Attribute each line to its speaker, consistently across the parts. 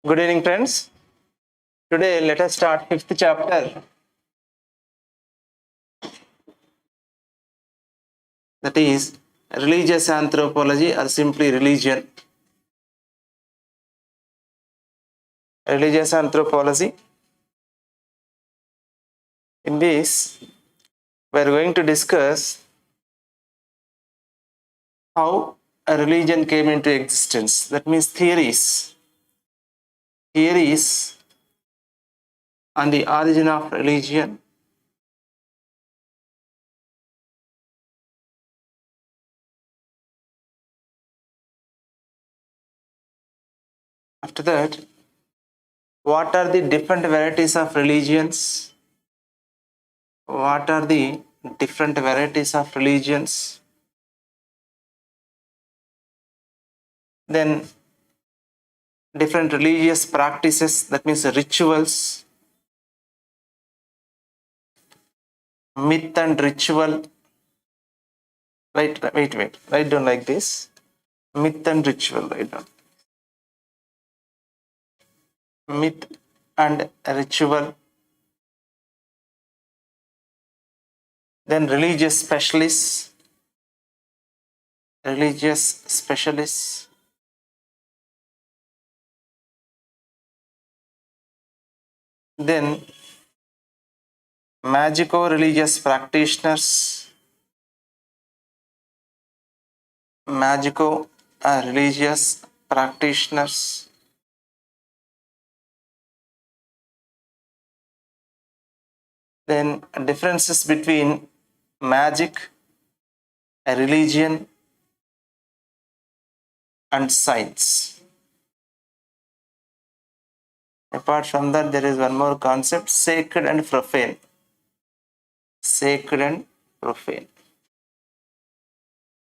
Speaker 1: Good evening, friends. Today, let us start fifth chapter, that is religious anthropology or simply religion. Religious anthropology. In this, we are going to discuss how a religion came into existence. That means theories on the origin of religion. After that, what are the different varieties of religions? What are the different varieties of religions? Then different religious practices, that means rituals, myth and ritual. Write down like this. Myth and ritual, write down. Myth and ritual. Then religious specialists. Then magico-religious practitioners. Magico-religious practitioners. Then differences between magic, religion, and science. Apart from that, there is one more concept: sacred and profane. Sacred and profane.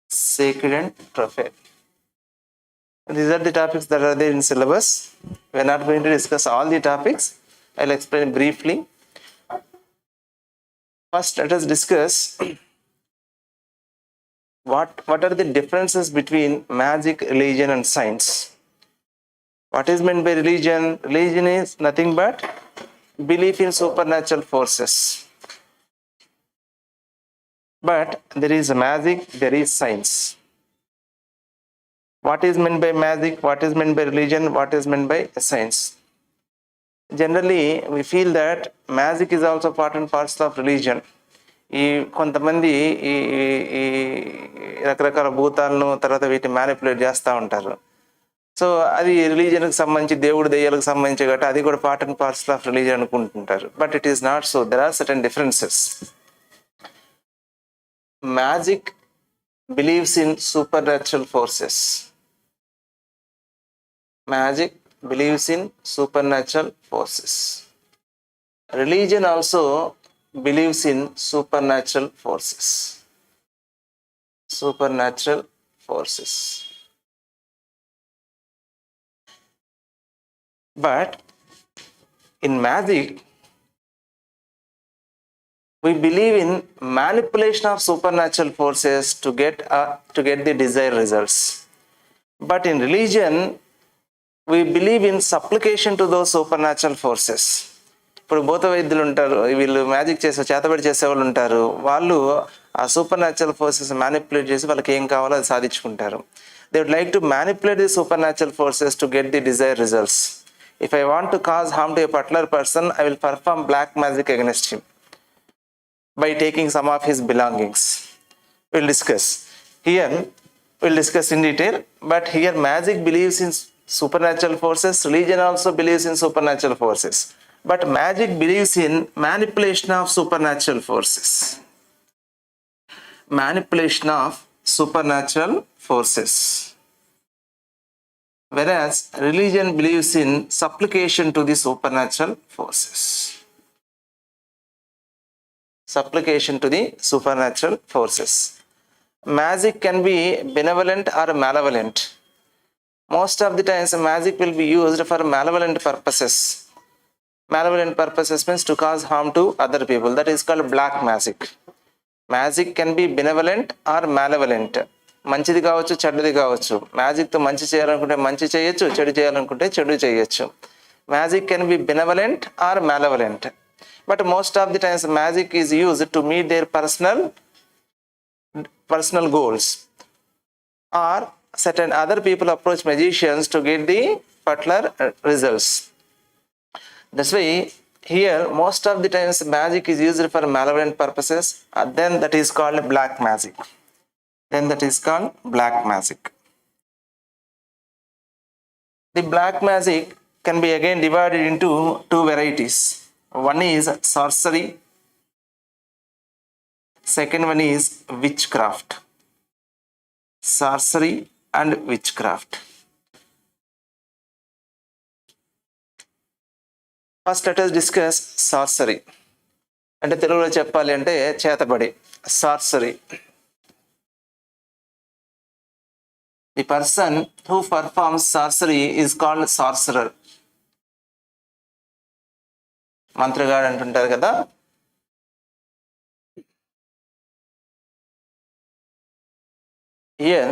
Speaker 1: Sacred and profane. These are the topics that are there in syllabus. We are not going to discuss all the topics. I'll explain briefly. First, let us discuss what are the differences between magic, religion, and science. What is meant by religion? Religion is nothing but belief in supernatural forces. But there is magic, there is science. What is meant by magic? What is meant by religion? What is meant by science? Generally, we feel that magic is also part and parcel of religion. ఈ కొంతమంది ఈ రకరకాల భూతాలను తర్వాత వీటిని manipulate చేస్తూ ఉంటారు. So అది రిలీజియన్కి సంబంధించి దేవుడు దెయ్యాలకు సంబంధించి కాబట్టి అది కూడా part and parcel of religion అనుకుంటుంటారు. But it is not so. There are certain differences. Magic believes in supernatural forces. Magic believes in supernatural forces. Religion also believes in supernatural forces. Supernatural forces. But in magic, we believe in manipulation of supernatural forces to get the desired results. But in religion, we believe in supplication to those supernatural forces. ఇప్పుడు భూత వైద్యులు ఉంటారు, వీళ్ళు magic చేతబడి చేసేవాళ్ళు ఉంటారు. వాళ్ళు ఆ సూపర్ న్యాచురల్ ఫోర్సెస్ మ్యానిపులేట్ చేసి వాళ్ళకి ఏం కావాలో అది సాధించుకుంటారు. They would like to manipulate the supernatural forces to get the desire results. If I want to cause harm to a particular person, I will perform black magic against him by taking some of his belongings. We'll discuss in detail. But here magic believes in supernatural forces. Religion also believes in supernatural forces. But magic believes in manipulation of supernatural forces. Manipulation of supernatural forces. Whereas religion believes in supplication to the supernatural forces. Supplication to the supernatural forces. Magic can be benevolent or malevolent. Most of the times magic will be used for malevolent purposes. Malevolent purposes means to cause harm to other people. That is called black magic. Magic can be benevolent or malevolent. మంచిది కావచ్చు, చెడ్డది కావచ్చు. మ్యాజిక్తో మంచి చేయాలనుకుంటే మంచి చేయొచ్చు, చెడు చేయాలనుకుంటే చెడు చేయొచ్చు. Magic can be benevolent or malevolent. But most of the times magic is used to meet their personal goals, or certain other people approach magicians to get the particular results. That's why here most of the times magic is used for malevolent purposes, then that is called black magic. The black magic can be again divided into two varieties. One is sorcery, second one is witchcraft. Sorcery and witchcraft. First let us discuss sorcery. అంటే తెలుగులో చెప్పాలి అంటే చేతబడి. Sorcery. The person who performs sorcery is called sorcerer. మంత్రగాడు అంటుంటారు కదా. Here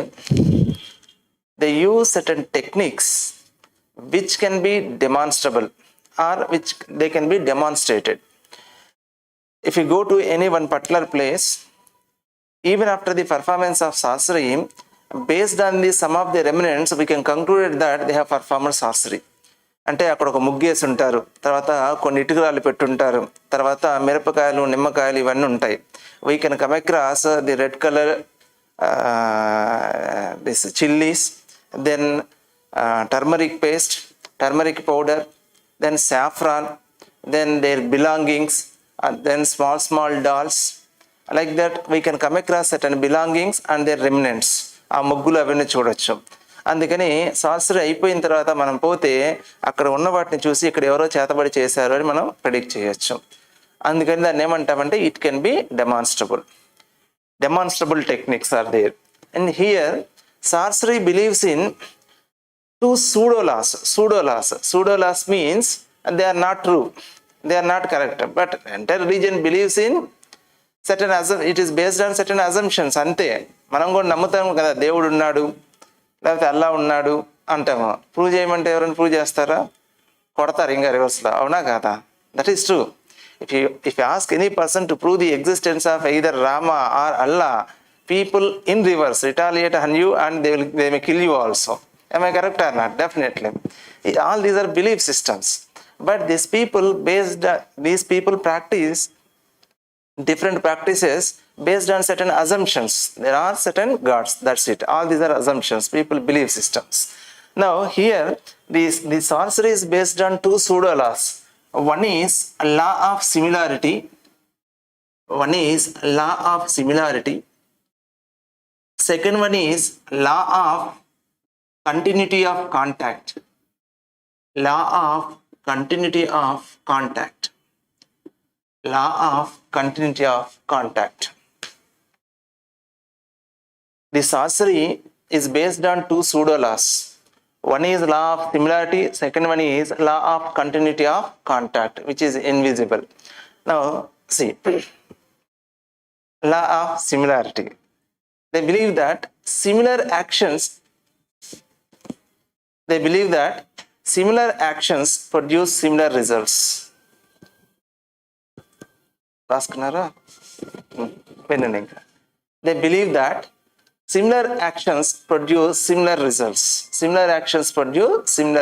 Speaker 1: they use certain techniques which can be demonstrable or which they can be demonstrated. If you go to any one particular place, even after the performance of sorcery, based on the some of the remnants, we can conclude that they have performed sorcery. అంటే అక్కడ ఒక ముగ్గేసి ఉంటారు, తర్వాత కొన్ని ఇటుకరాలు పెట్టుంటారు, తర్వాత మిరపకాయలు, నిమ్మకాయలు ఇవన్నీ ఉంటాయి. We can come across the red colour this chilies, then turmeric paste, turmeric powder, then saffron, then their belongings, and then small dolls. Like that we can come across certain belongings and their remnants. ఆ ముగ్గులు అవన్నీ చూడొచ్చు. అందుకని సార్సరీ అయిపోయిన తర్వాత మనం పోతే అక్కడ ఉన్న వాటిని చూసి ఇక్కడ ఎవరో చేతబడి చేశారు అని మనం ప్రెడిక్ట్ చేయొచ్చు. అందుకని దాన్ని ఏమంటామంటే it can be demonstrable techniques are there. And here sorcery believes in two pseudo-laws means they are not true, they are not correct, but entire religion believes in certain it is based on certain assumptions. అంతే, మనం కూడా నమ్ముతాము కదా, దేవుడు ఉన్నాడు లేకపోతే అల్లా ఉన్నాడు అంటాము. Prove చేయమంటే ఎవరైనా ప్రూవ్ చేస్తారా? కొడతారు ఇంకా రివర్స్లో, అవునా కాదా? That is true. If you ask any person to prove the existence of either Rama or Allah, people in reverse retaliate on you and they may kill you also. Am I correct or not? Definitely. All these are belief systems. But these people practice different practices based on certain assumptions. There are certain gods. That's it. All these are assumptions. People belief systems. Now here, the sorcery is based on two pseudo-laws. One is law of similarity. Second one is law of continuity of contact. The sorcery is based on two pseudo-laws. One is law of similarity, second one is law of continuity of contact, which is invisible. Now see, law of similarity. They believe that similar actions produce similar results. They believe that similar actions produce similar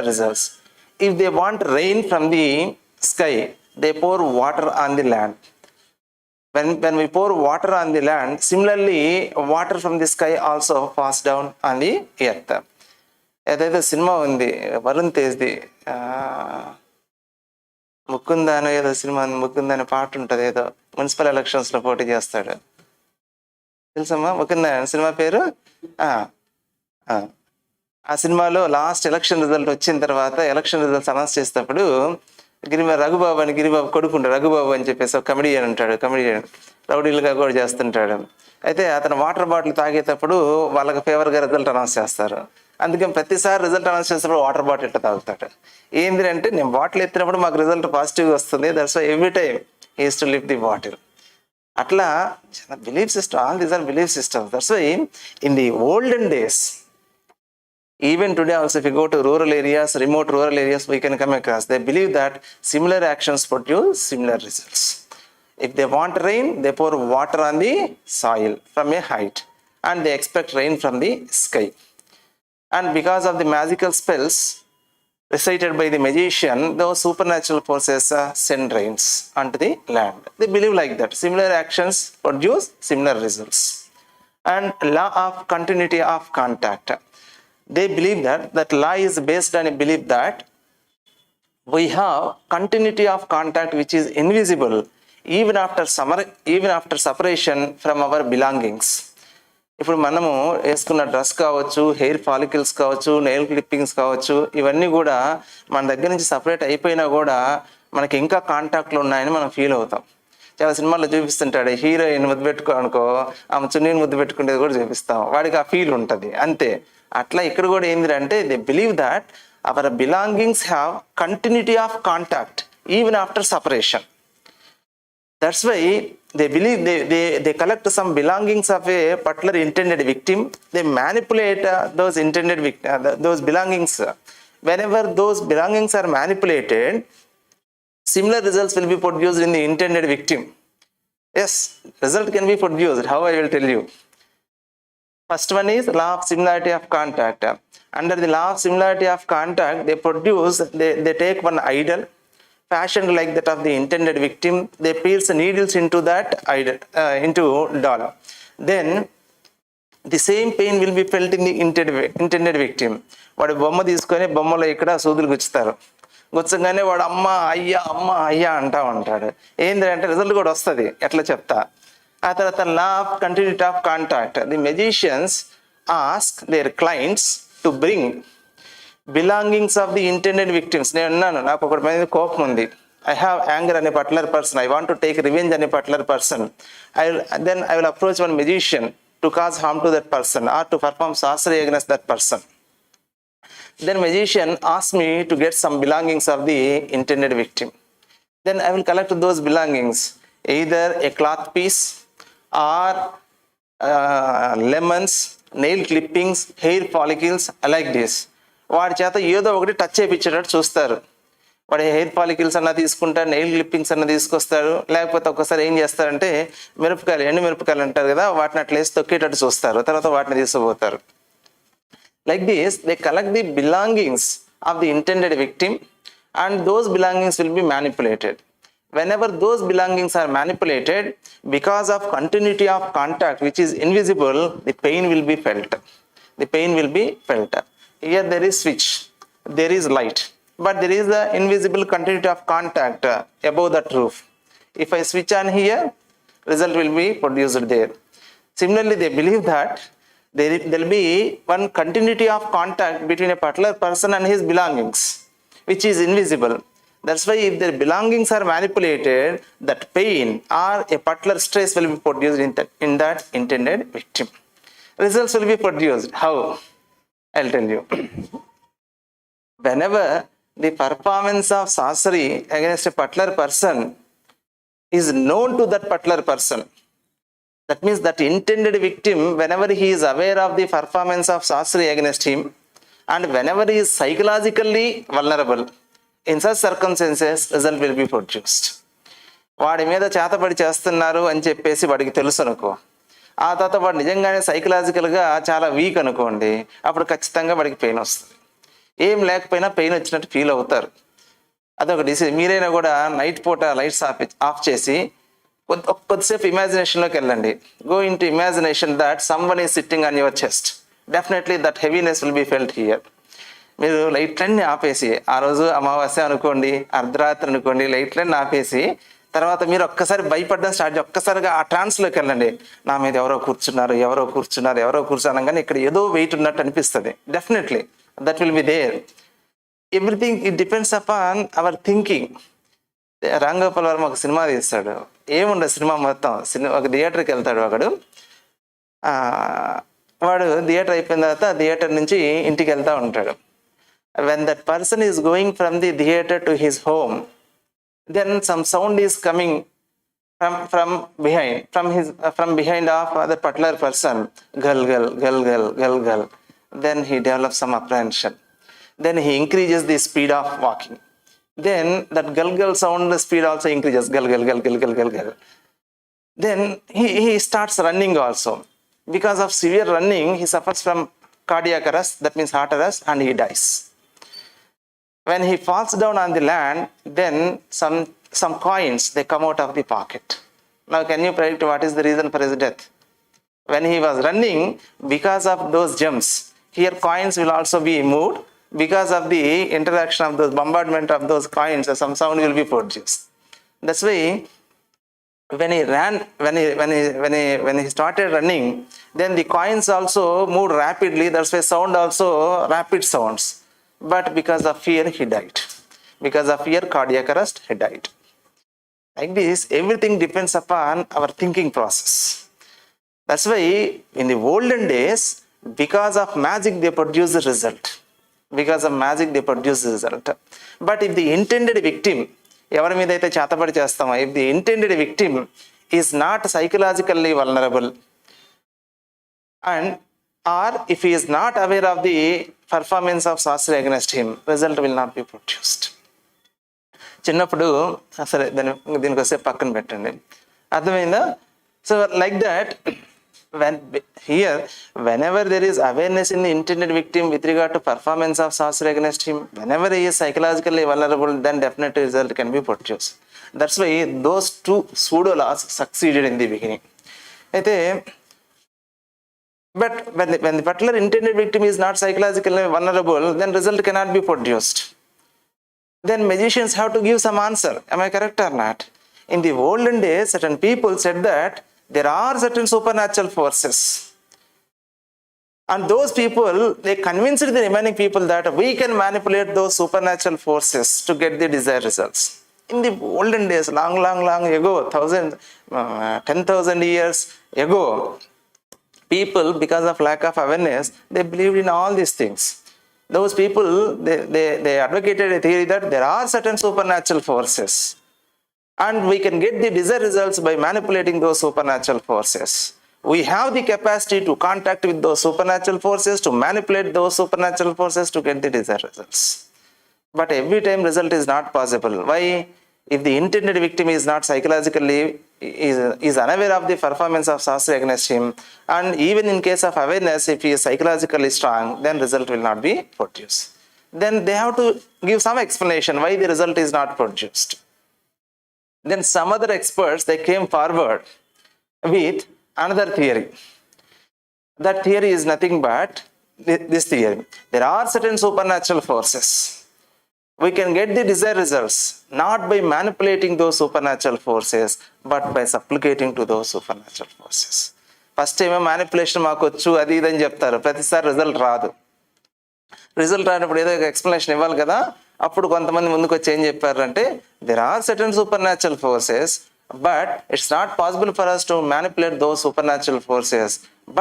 Speaker 1: results. If they want rain from the sky, they pour water on the land. When we pour water on the land, similarly water from the sky also falls down on the earth. ఏదైతే cinema ఉంది వరుణ్ తేజ్ది, ముకుందా అనే ఏదో cinema, Mukunda అనే పాట ఉంటుంది, ఏదో municipal ఎలక్షన్స్లో పోటీ చేస్తాడు, తెలుసమ్మా ముకుందా సినిమా పేరు? ఆ సినిమాలో లాస్ట్ ఎలక్షన్ రిజల్ట్ వచ్చిన తర్వాత ఎలక్షన్ రిజల్ట్స్ అనౌన్స్ చేసేటప్పుడు గిరిబాబు కొడుకుంటాడు, రఘుబాబు అని చెప్పేసి ఒక కమెడియన్ ఉంటాడు. కమెడియన్ రౌడీలుగా కూడా చేస్తుంటాడు. అయితే అతను వాటర్ బాటిల్ తాగేటప్పుడు వాళ్ళకి ఫేవర్గా రిజల్ట్ అనౌన్స్ చేస్తారు. అందుకని ప్రతిసారి రిజల్ట్ అనౌన్స్ చేసినప్పుడు వాటర్ బాటిల్ ఇట్లా తాగుతాడు. ఏంటి అంటే నేను బాటిల్ ఎత్తినప్పుడు మాకు రిజల్ట్ పాజిటివ్గా వస్తుంది, that's why every time he is to lift the bottle. అట్లా belief system, all these are belief systems. That's why in the olden days, even today also, if you go to rural areas, remote rural areas, we can come across, they believe that similar actions produce similar results. If they want rain, they pour water on the soil from a height and they expect rain from the sky. And because of the magical spells recited by the magician, those supernatural forces send rains onto the land. They believe like that. Similar actions produce similar results. And law of continuity of contact. They believe that law is based on a belief that we have continuity of contact which is invisible even after separation from our belongings. ఇప్పుడు మనము వేసుకున్న dress కావచ్చు, hair follicles కావచ్చు, nail clippings కావచ్చు, ఇవన్నీ కూడా మన దగ్గర నుంచి సపరేట్ అయిపోయినా కూడా మనకి ఇంకా కాంటాక్ట్లో ఉన్నాయని మనం ఫీల్ అవుతాం. చాలా సినిమాల్లో చూపిస్తుంటాడు, హీరోయిన్ ముద్దు పెట్టుకో అనుకో, ఆమె చున్నీని ముద్దు పెట్టుకునేది కూడా చూపిస్తాం, వాడికి ఆ ఫీల్ ఉంటుంది అంతే. అట్లా ఇక్కడ కూడా ఏంటంటే they believe that hour belongings have continuity of contact even after separation. That's why they believe they collect some belongings of a particular intended victim. They manipulate those belongings. Whenever those belongings are manipulated, similar results will be produced in the intended victim. Yes, result can be produced. How I will tell you. First one is law of similarity of contact. Under the law of similarity of contact, they take one idol fashioned like that of the intended victim. They pierce needles into that idol, into doll. Then the same pain will be felt in the intended victim. వాడు బొమ్మ తీసుకొని బొమ్మలో ఇక్కడ సూదులు గుచ్చుతారు. గుచ్చగానే వాడు అమ్మ అయ్యా అంటా ఉంటాడు. ఏంటంటే రిజల్ట్ కూడా వస్తుంది, ఎట్లా చెప్తా. ఆ తర్వాత law of continuity of contact. The magicians ask their clients to bring belongings of the intended victims. నేను అన్నాను, నాకు ఒకటి మీద కోపం ఉంది, ఐ హ్యావ్ యాంగర్ అనే particular person, I want to take revenge అనే particular person. I will approach one magician to cause harm to that person or to perform sorcery against that person. Then magician asks me to get some belongings of the intended victim. Then I will collect those belongings, either a cloth piece or lemons, nail clippings, hair follicles, like this. వాడి చేత ఏదో ఒకటి touch చేయించేటట్టు చూస్తారు. వాడి hair follicles అన్న తీసుకుంటారు, nail clippings అన్న తీసుకొస్తారు, లేకపోతే ఒక్కసారి ఏం చేస్తారంటే ఎండు మిరపకాయలు అంటారు కదా, వాటిని అట్లా వేసి తొక్కేటట్టు చూస్తారు, తర్వాత వాటిని తీసుకుపోతారు. Like this they collect the belongings of the intended victim and those belongings will be manipulated. Whenever those belongings are manipulated, because of continuity of contact which is invisible, the pain will be felt. The pain will be felt. Here there is switch, there is light, but there is the invisible continuity of contact above that roof. If I switch on here, result will be produced there. Similarly, they believe that there will be one continuity of contact between a particular person and his belongings, which is invisible. That's why if their belongings are manipulated, that pain or a particular stress will be produced in that intended victim. Results will be produced. How? I'll tell you. Whenever the performance of sorcery against a particular person is known to that particular person, that means that intended victim, whenever he is aware of the performance of sorcery against him, and whenever he is psychologically vulnerable, in such circumstances, result will be produced. వాడి మీద చేతపడి చేస్తున్నారు అని చెప్పేసి వాడికి తెలుసు అనుకో, ఆ తర్వాత వాడు నిజంగానే సైకలాజికల్గా చాలా వీక్ అనుకోండి, అప్పుడు ఖచ్చితంగా వాడికి పెయిన్ వస్తుంది. ఏం లేకపోయినా పెయిన్ వచ్చినట్టు ఫీల్ అవుతారు. అదొక డిసీజ్. మీరైనా కూడా నైట్ పూట లైట్స్ ఆఫ్ చేసి కొద్దిసేపు ఇమాజినేషన్లోకి వెళ్ళండి. Go into imagination that someone is sitting on your chest. Definitely that heaviness will be felt here. మీరు లైట్లన్నీ ఆపేసి, ఆ రోజు అమావాస్య అనుకోండి, అర్ధరాత్రి అనుకోండి, లైట్లన్నీ ఆపేసి తర్వాత మీరు ఒక్కసారి భయపడడం స్టార్ట్ చేసి ఒక్కసారిగా ఆ ట్రాన్స్లోకి వెళ్ళండి. నా మీద ఎవరో కూర్చున్నారు కానీ ఇక్కడ ఏదో వెయిట్ ఉన్నట్టు అనిపిస్తుంది. Definitely that will be there. Everything it depends upon our thinking. Ramgopal Varma ఒక సినిమా తీస్తాడు, ఏముండదు సినిమా మొత్తం. ఒక థియేటర్కి వెళ్తాడు వాడు థియేటర్ అయిపోయిన తర్వాత థియేటర్ నుంచి ఇంటికి వెళ్తూ ఉంటాడు. When that person is going from the theater to his home, then some sound is coming from behind of other particular person, gal gal gal gal gal gal. Then he develops some apprehension. Then he increases the speed of walking. Then that gal gal sound, the speed also increases, gal gal gal gal gal gal gal. Then he starts running also. Because of severe running, he suffers from cardiac arrest, that means heart arrest, and he dies. When he falls down on the land, then some coins, they come out of the pocket. Now can you predict what is the reason for his death? When he was running, because of those jumps, here coins will also be moved. Because of the interaction of those bombardment of those coins, some sound will be produced. That's why when he started running, then the coins also moved rapidly. That's why sound also rapid sounds. But because of fear, he died. Because of fear, cardiac arrest, he died. Like this, everything depends upon our thinking process. That's why in the olden days, because of magic, they produce the result. Because of magic, they produce the result. But if the intended victim, ఎవరి మీద అయితే చేతబడి చేస్తామో, if the intended victim is not psychologically vulnerable, and or if he is not aware of the performance of sorcery against him, result will not be produced. చిన్నప్పుడు సరే దీనికి వస్తే పక్కన పెట్టండి, అర్థమైందా? So like that whenever there is awareness in the intended victim with regard to performance of sorcery against him, whenever he is psychologically vulnerable, then definitely result can be produced. That's why those two pseudo laws succeeded in the beginning. But when the particular intended victim is not psychologically vulnerable, then result cannot be produced. Then magicians have to give some answer. Am I correct or not? In the olden days, certain people said that there are certain supernatural forces. And those people, they convinced the remaining people that we can manipulate those supernatural forces to get the desired results. In the olden days, long ago, 10,000 years ago, people, because of lack of awareness, they believed in all these things. Those people, they advocated a theory that there are certain supernatural forces, and we can get the desired results by manipulating those supernatural forces. We have the capacity to contact with those supernatural forces, to manipulate those supernatural forces to get the desired results. But every time result is not possible. Why? If the intended victim is not psychologically, is unaware of the performance of sorcery against him, and even in case of awareness, if he is psychologically strong, then result will not be produced. Then they have to give some explanation why the result is not produced. Then some other experts, they came forward with another theory. That theory is nothing but this theory. There are certain supernatural forces. We can get the desired results not by manipulating those supernatural forces, but by supplicating to those supernatural forces. First time manipulation maakochu adi idani cheptaru, pratisari result raadu. Result రానప్పుడు ఏదో explanation ఇవ్వాలి కదా. అప్పుడు కొంతమంది ముందుకు వచ్చి ఏం చెప్పారంటే, there are certain supernatural forces, but it's not possible for us to manipulate those supernatural forces,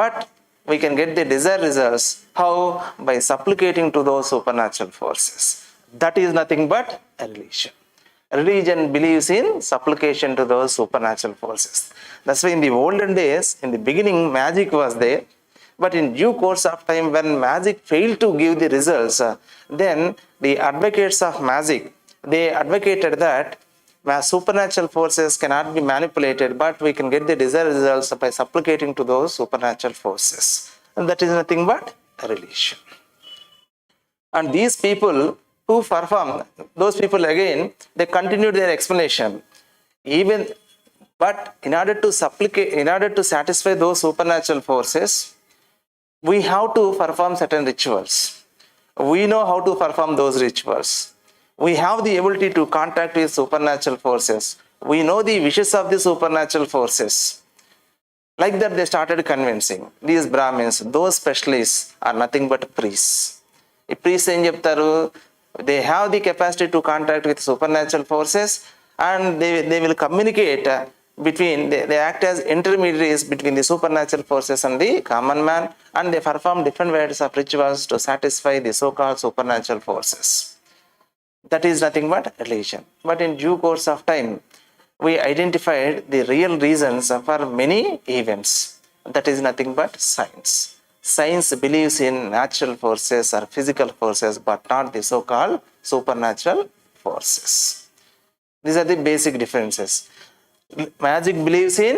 Speaker 1: but we can get the desired results. How? By supplicating to those supernatural forces. That is nothing but a religion. Religion believes in supplication to those supernatural forces. That's why in the olden days, in the beginning, magic was there. But in due course of time, when magic failed to give the results, then the advocates of magic, they advocated that supernatural forces cannot be manipulated, but we can get the desired results by supplicating to those supernatural forces. And that is nothing but a religion. And these people who performed, those people again, they continued their explanation. But in order to satisfy those supernatural forces, we have to perform certain rituals. We know how to perform those rituals. We have the ability to contact with supernatural forces. We know the wishes of the supernatural forces. Like that, they started convincing these Brahmins, those specialists are nothing but priests. If priests ఏం చెప్తారు, they have the capacity to contact with supernatural forces, and they will communicate between, they act as intermediaries between the supernatural forces and the common man, and they perform different varieties of rituals to satisfy the so-called supernatural forces. That is nothing but religion. But in due course of time, we identified the real reasons for many events. That is nothing but science. Science believes in natural forces or physical forces, but not the so-called supernatural forces. These are the basic differences. Magic believes in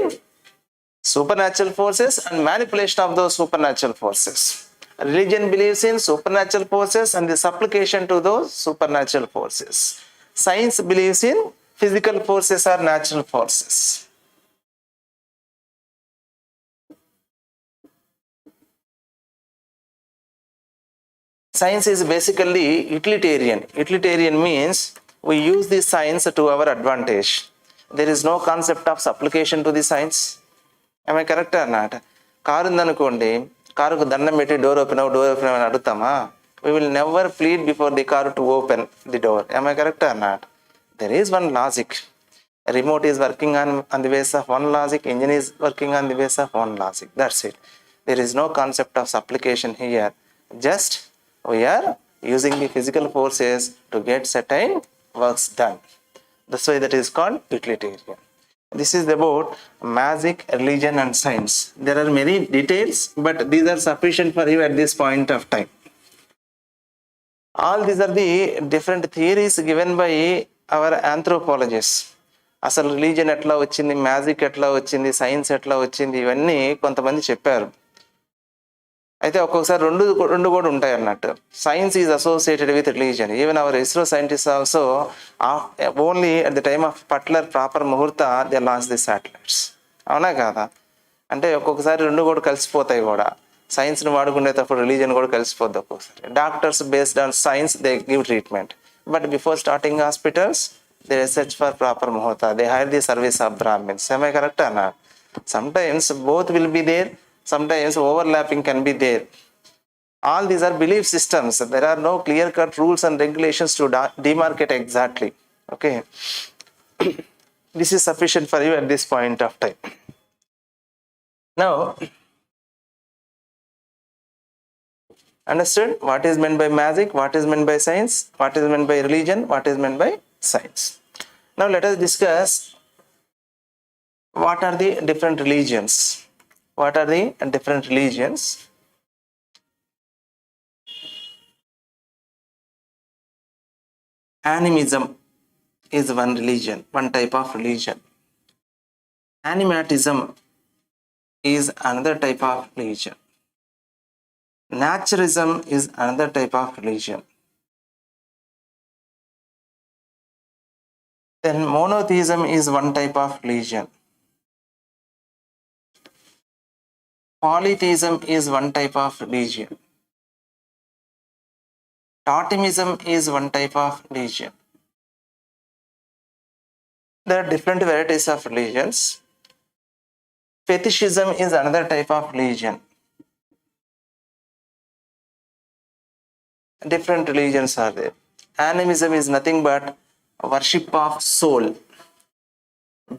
Speaker 1: supernatural forces and manipulation of those supernatural forces. Religion believes in supernatural forces and the supplication to those supernatural forces. Science believes in physical forces or natural forces. Science is basically utilitarian. Utilitarian means we use the science to our advantage. There is no concept of supplication to the science. Am I correct or not? Car ఉందనుకోండి, కారుకు దండం పెట్టి door open అని అడుగుతామా? We will never plead before the car to open the door. Am I correct or not? There is one logic. A remote is working on the basis of one logic, engine is working on the basis of one logic. That's it. There is no concept of supplication here. Just we are using the physical forces to get certain works done. That's why that is called utilitarian. This is about magic, religion and science. There are many details, but these are sufficient for you at this point of time. All these are the different theories given by our anthropologists. అసలు religion ఎట్లా వచ్చింది, magic ఎట్లా వచ్చింది, science ఎట్లా వచ్చింది, ఇవన్నీ కొంతమంది చెప్పారు. అయితే ఒక్కొక్కసారి రెండు కూడా ఉంటాయి అన్నట్టు. Science is associated with religion. Even hour ISRO scientist also only at the time of particular proper ముహూర్త దే లాంచ్ ది శాటిలైట్స్. అవునా కాదా? అంటే ఒక్కొక్కసారి రెండు కూడా కలిసిపోతాయి కూడా. సైన్స్ని వాడుకునేటప్పుడు రిలీజియన్ కూడా కలిసిపోద్ది ఒక్కొక్కసారి. Doctors based on science they give treatment, but before starting hospitals they search for proper muhurta. They hire the service of Brahmins. Am I correct or not? Sometimes both will be there. Sometimes overlapping can be there. All these are belief systems. There are no clear-cut rules and regulations to demarcate exactly. Okay. This is sufficient for you at this point of time. Now, understood what is meant by magic, what is meant by science, what is meant by religion, what is meant by science. Now let us discuss what are the different religions. What are the different religions? Animism is one religion, one type of religion. Animatism is another type of religion. Naturalism is another type of religion. Then monotheism is one type of religion. Polytheism is one type of religion. Totemism is one type of religion. There are different varieties of religions. Fetishism is another type of religion. Different religions are there. Animism is nothing but worship of soul,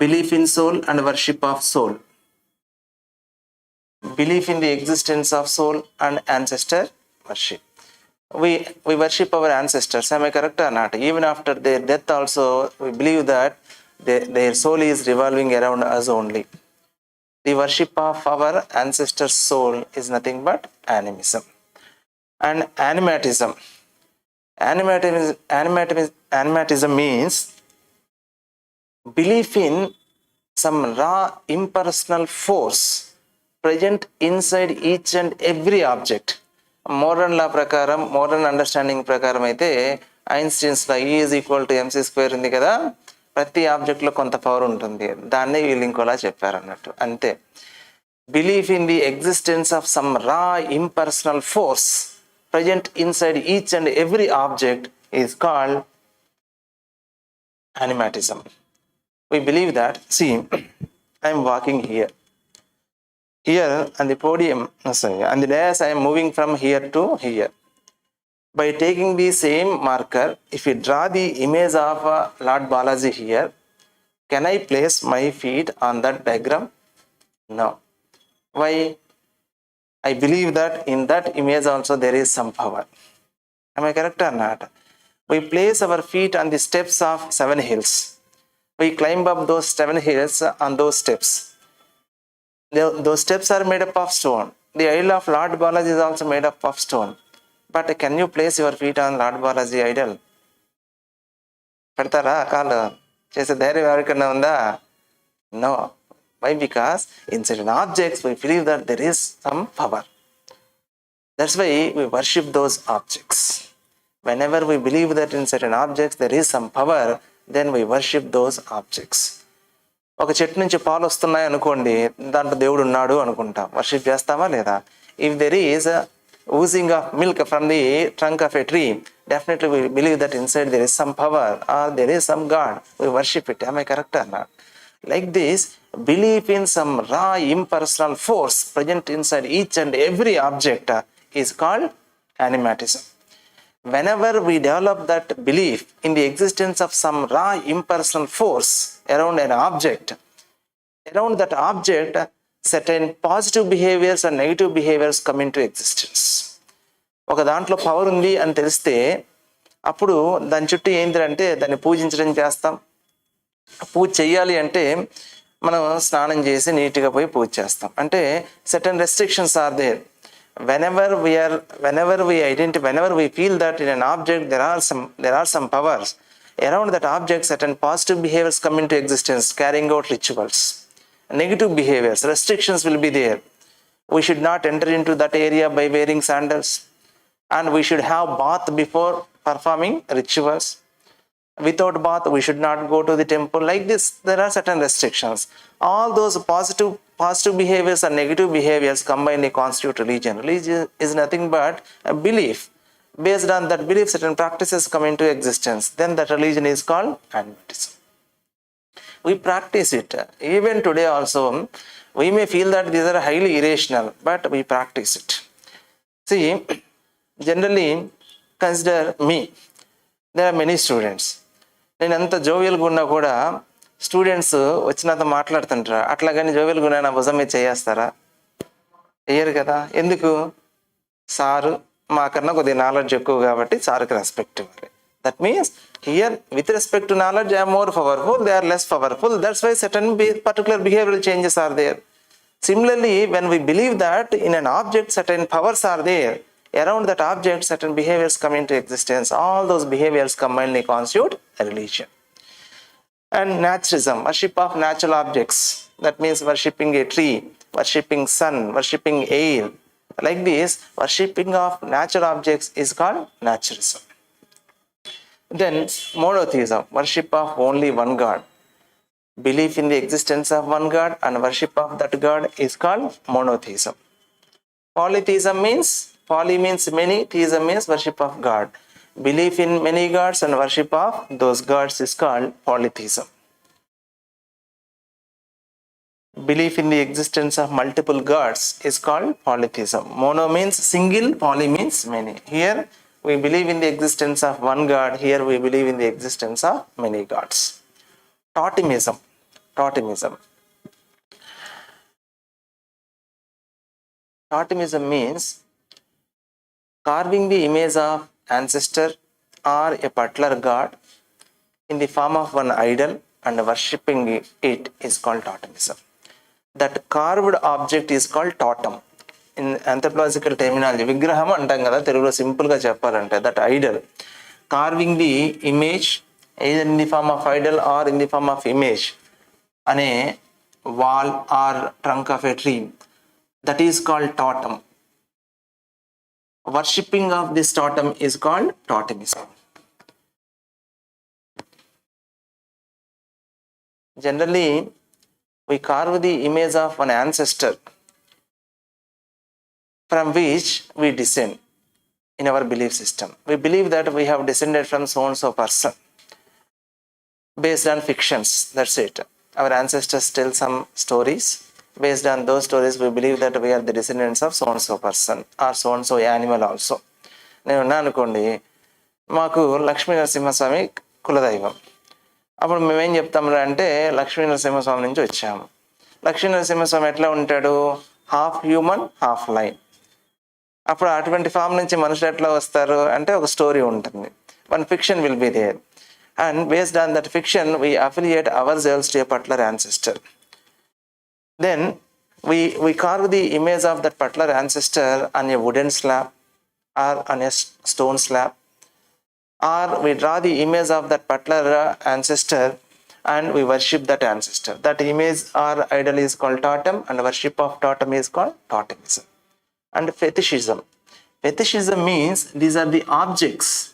Speaker 1: belief in soul and worship of soul, belief in the existence of soul and ancestor worship. We worship our ancestors. Am I correct or not? Even after their death also, we believe that their soul is revolving around us only. The worship of our ancestors' soul is nothing but animism. And animatism. Animatism means belief in some raw impersonal force present inside each and every object. Modern law ప్రకారం, modern understanding ప్రకారం అయితే Einstein's law E is equal to mc square ఉంది కదా, ప్రతి ఆబ్జెక్ట్లో కొంత power ఉంటుంది. దాన్ని వీళ్ళు ఇంకోలా చెప్పారు అన్నట్టు. అంతే. Belief in the existence of some raw impersonal force present inside each and every object is called animatism. We believe that, see, I am walking here. Here on the podium, on the dais, I am moving from here to here. By taking the same marker, if you draw the image of Lord Balaji here, can I place my feet on that diagram? No. Why? I believe that in that image also there is some power. Am I correct or not? We place our feet on the steps of 7 hills. We climb up those 7 hills on those steps. Those steps are made up of stone. The idol of Lord Balaji is also made up of stone. But can you place your feet on Lord Balaji idol? పెడతారా కాళ్ళు చేసే ధైర్యం ఎవరికన్నా ఉందా? No. Why? Because in certain objects we believe that there is some power. That's why we worship those objects. Whenever we believe that in certain objects there is some power, then we worship those objects. ఒక చెట్టు నుంచి పాలు వస్తున్నాయి అనుకోండి, దాంట్లో దేవుడు ఉన్నాడు అనుకుంటాం, వర్షిప్ చేస్తామా లేదా? If there is oozing of milk from the trunk of a tree, definitely we believe that inside there is some power or there is some God. We worship it. Am I correct or not? Like this, belief in some raw impersonal force present inside each and every object is called animatism. Whenever we develop that belief in the existence of some raw impersonal force around an object, around that object certain positive behaviors and negative behaviors come into existence. ఒక దాంట్లో power ఉంది అని తెలిస్తే అప్పుడు దాని చుట్టూ ఏంటంటే దాన్ని పూజించడం చేస్తాం. పూజ చెయ్యాలి అంటే మనం స్నానం చేసి నీట్గా పోయి పూజ చేస్తాం. అంటే certain restrictions are there. Whenever we feel that in an object there are some powers, around that object certain positive behaviors come into existence, carrying out rituals. Negative behaviors, restrictions will be there. We should not enter into that area by wearing sandals, and we should have bath before performing rituals. Without bath we should not go to the temple. Like this, there are certain restrictions. All those positive behaviors and negative behaviors combined constitute religion. Religion is nothing but a belief. Based on that belief, certain practices come into existence. Then that religion is called animatism. We practice it. Even today also, we may feel that these are highly irrational, but we practice it. See, generally, consider me. There are many students. నేను ఎంత జోవియల్గా ఉన్నా కూడా students వచ్చినంత మాట్లాడుతుంటారా, అట్లాగని జోవియల్గా ఉన్నా నా భుజం మీద చేయేస్తారా? వేయరు కదా. ఎందుకు? సారు మాకన్నా కొద్దిగా నాలెడ్జ్ ఎక్కువ కాబట్టి సార్కి రెస్పెక్ట్ ఇవ్వాలి. That means here, with respect to knowledge, I am more powerful, they are less powerful. That's why certain particular behavioral changes are there. Similarly, when we believe that in an object certain powers are there, around that object certain behaviors come into existence. All those behaviors combined constitute a religion. And naturalism, worship of natural objects. That means worshipping a tree, worshipping sun, worshipping air. Like this, worshipping of natural objects is called naturalism. Then monotheism, worship of only one God. Belief in the existence of one God and worship of that God is called monotheism. Polytheism means, poly means many, theism means worship of God. Belief in many gods and worship of those gods is called polytheism. Belief in the existence of multiple gods is called polytheism. Mono means single, poly means many. Here we believe in the existence of one God. Here we believe in the existence of many gods. Totemism. Totemism means carving the image of ancestor or a particular god in the form of one idol and worshipping it is called totemism. That carved object is called totem. In anthropological terminology, విగ్రహం అంటాం కదా, తెలుగులో సింపుల్గా చెప్పాలంటే that Idol. Carving the image either in the form of idol or in the form of image అనే wall or trunk of a tree, that is called totem. Worshipping of this totem is called totemism. Generally, we carve the image of an ancestor from which we descend in our belief system. We believe that we have descended from so and so person based on fictions. That's it. Our ancestors tell some stories. Based on those stories, we believe that we are the descendants of so and so person or so and so animal also. నేను ఉన్నా అనుకోండి, మాకు లక్ష్మీ నరసింహస్వామి కులదైవం. అప్పుడు మేమేం చెప్తాము అంటే లక్ష్మీ నరసింహస్వామి నుంచి వచ్చాము. లక్ష్మీ నరసింహస్వామి ఎట్లా ఉంటాడు? Half human, half line. అప్పుడు అటువంటి ఫామ్ నుంచి మనుషులు ఎట్లా వస్తారు అంటే ఒక స్టోరీ ఉంటుంది. One fiction will be there. And based on that fiction, we affiliate ourselves to a particular ancestor. Then we carve the image of that particular ancestor on a wooden slab or on a stone slab, or we draw the image of that particular ancestor and we worship that ancestor. That image or idol is called totem, and worship of totem is called totemism. And fetishism. Fetishism means these are the objects.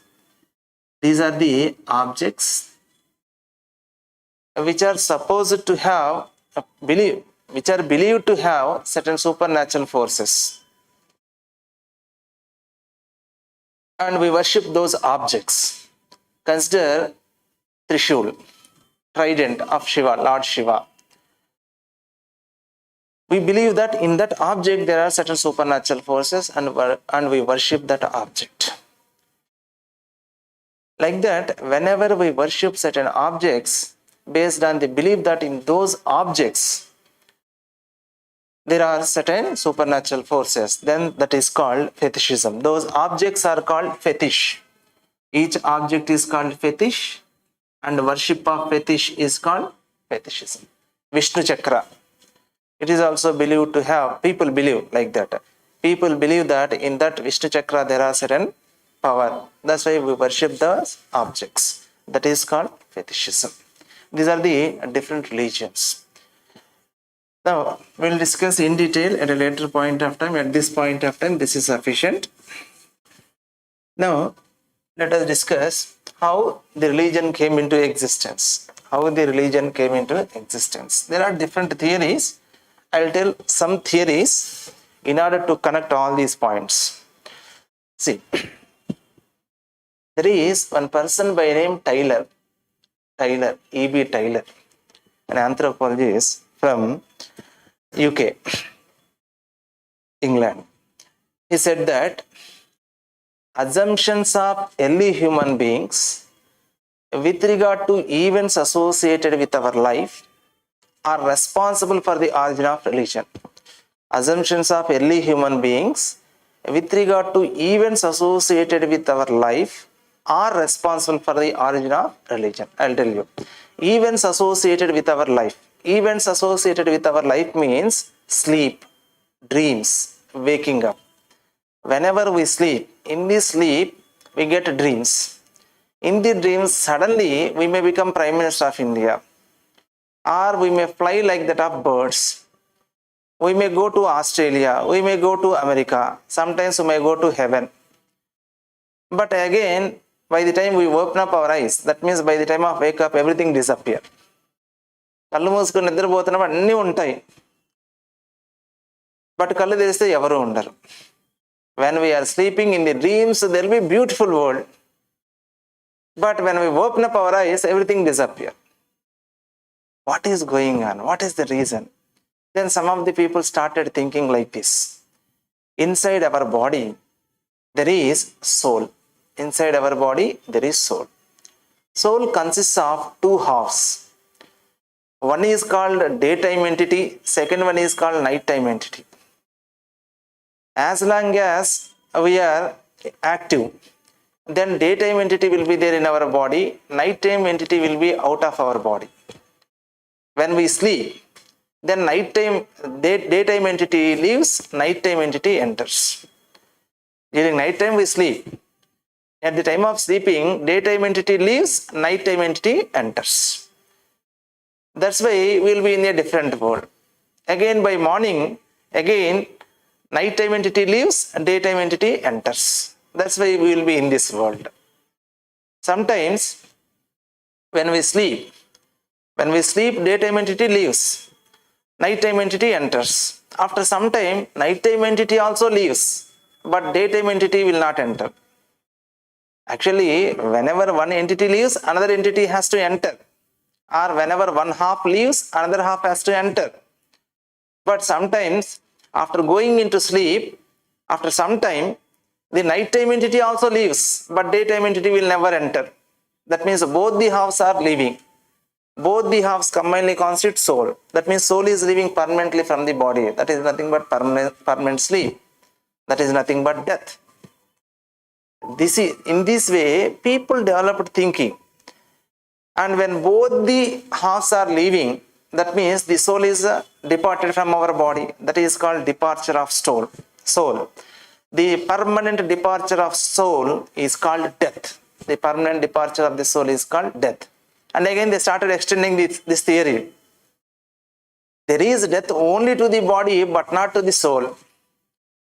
Speaker 1: These are the objects which are supposed to have which are believed to have certain supernatural forces. And we worship those objects. Consider Trishul, trident of Shiva, Lord Shiva. We believe that in that object there are certain supernatural forces, and we worship that object. Like that, whenever we worship certain objects based on the belief that in those objects there are certain supernatural forces, then that is called fetishism. Those objects are called fetish. Each object is called fetish, and worship of fetish is called fetishism. Vishnu Chakra. It is also believed to have, people believe like that. People believe that in that Vishnu Chakra there are certain power. That's why we worship those objects. That is called fetishism. These are the different religions. Now, we'll discuss in detail at a later point of time. At this point of time, this is sufficient. Now, let us discuss how the religion came into existence. How the religion came into existence. There are different theories. I will tell some theories in order to connect all these points. See, there is one person by name Taylor, E.B. Taylor, an anthropologist from UK, England. He said that assumptions of early human beings with regard to events associated with our life are responsible for the origin of religion. Assumptions of early human beings with regard to events associated with our life are responsible for the origin of religion. I'll tell you. Events associated with our life. Events associated with our life means sleep, dreams, waking up. Whenever we sleep, in the sleep, we get dreams. In the dreams, suddenly we may become Prime Minister of India. Or we may fly like that of birds. We may go to Australia. We may go to America. Sometimes we may go to heaven. But again, by the time we open up our eyes, that means by the time of wake up, everything disappears. కళ్ళు మూసుకొని నిద్రపోతున్నాం, అన్నీ ఉంటాయి, but కళ్ళు తెరిస్తే ఎవరు ఉండరు. When we are sleeping in the dreams, there will be beautiful world. But when we open up our eyes, everything disappears. What is going on? What is the reason? Then some of the people started thinking like this. Inside our body, there is soul. Inside our body, there is soul. Soul consists of two halves. One is called daytime entity, second one is called nighttime entity. As long as we are active, then daytime entity will be there in our body, nighttime entity will be out of our body. When we sleep, then daytime entity leaves, nighttime entity enters. During nighttime we sleep. At the time of sleeping, daytime entity leaves, nighttime entity enters. That's why we will be in a different world. Again by morning, again nighttime entity leaves, daytime entity enters. That's why we will be in this world. Sometimes when we sleep, daytime entity leaves, nighttime entity enters. After some time, nighttime entity also leaves, but daytime entity will not enter. Actually, whenever one entity leaves, another entity has to enter. Or whenever one half leaves, another half has to enter. But sometimes, after going into sleep, after some time, the nighttime entity also leaves, but daytime entity will never enter. That means both the halves are leaving. Both the halves combinedly constitute soul. That means soul is leaving permanently from the body. That is nothing but permanent sleep. That is nothing but death. In this way, people developed thinking. And when both the halves are leaving, that means the soul is departed from our body. That is called departure of soul. The permanent departure of soul is called death. The permanent departure of the soul is called death. And again they started extending this theory. There is death only to the body but not to the soul.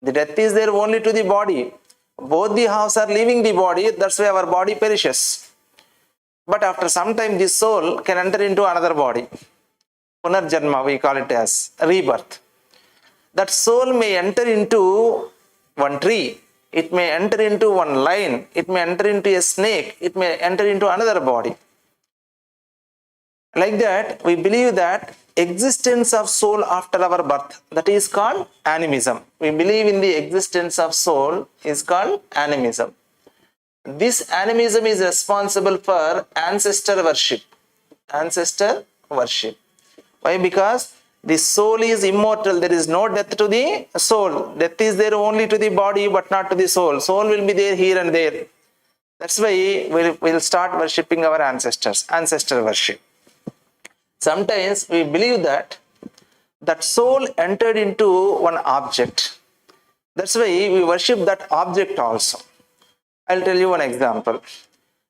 Speaker 1: The death is there only to the body. Both the halves are leaving the body, that's why our body perishes. But after some time, the soul can enter into another body. Punarjanma, we call it as rebirth. That soul may enter into one tree, it may enter into one lion, it may enter into a snake, it may enter into another body. Like that, we believe that existence of soul after our birth, that is called animism. We believe in the existence of soul is called animism. This animism is responsible for ancestor worship. Ancestor worship. Why? Because the soul is immortal. There is no death to the soul. Death is there only to the body but not to the soul. Soul will be there here and there. That's why we'll start worshipping our ancestors. Ancestor worship. Sometimes we believe that soul entered into one object. That's why we worship that object also. I'll tell you one example.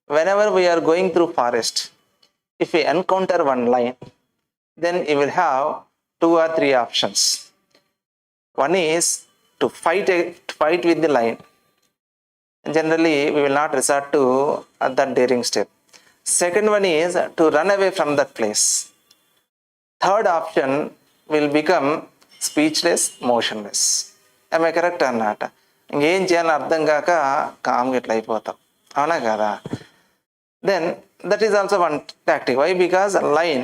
Speaker 1: Whenever we are going through forest, if we encounter one lion, then you will have 2 or 3 options. One is to fight with the lion. Generally, we will not resort to that daring step. Second one is to run away from that place. Third option will become speechless, motionless. Am I correct or not? ఇంకేం చేయాలని అర్థం కాక కామ్గా ఇట్లా అయిపోతాం, అవునా కదా? Then that is also one tactic. Why? Because a lion,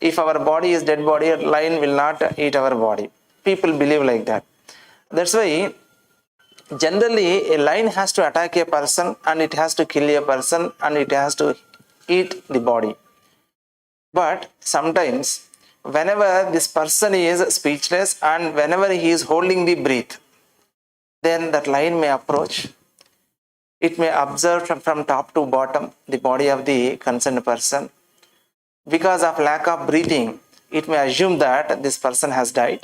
Speaker 1: if our body is dead body, a lion will not eat our body. People believe like that. That's why generally a lion has to attack a person and it has to kill a person and it has to eat the body. But sometimes whenever this person is speechless and whenever he is holding the breath, then that lion may approach. It may observe from top to bottom the body of the concerned person. Because of lack of breathing, it may assume that this person has died.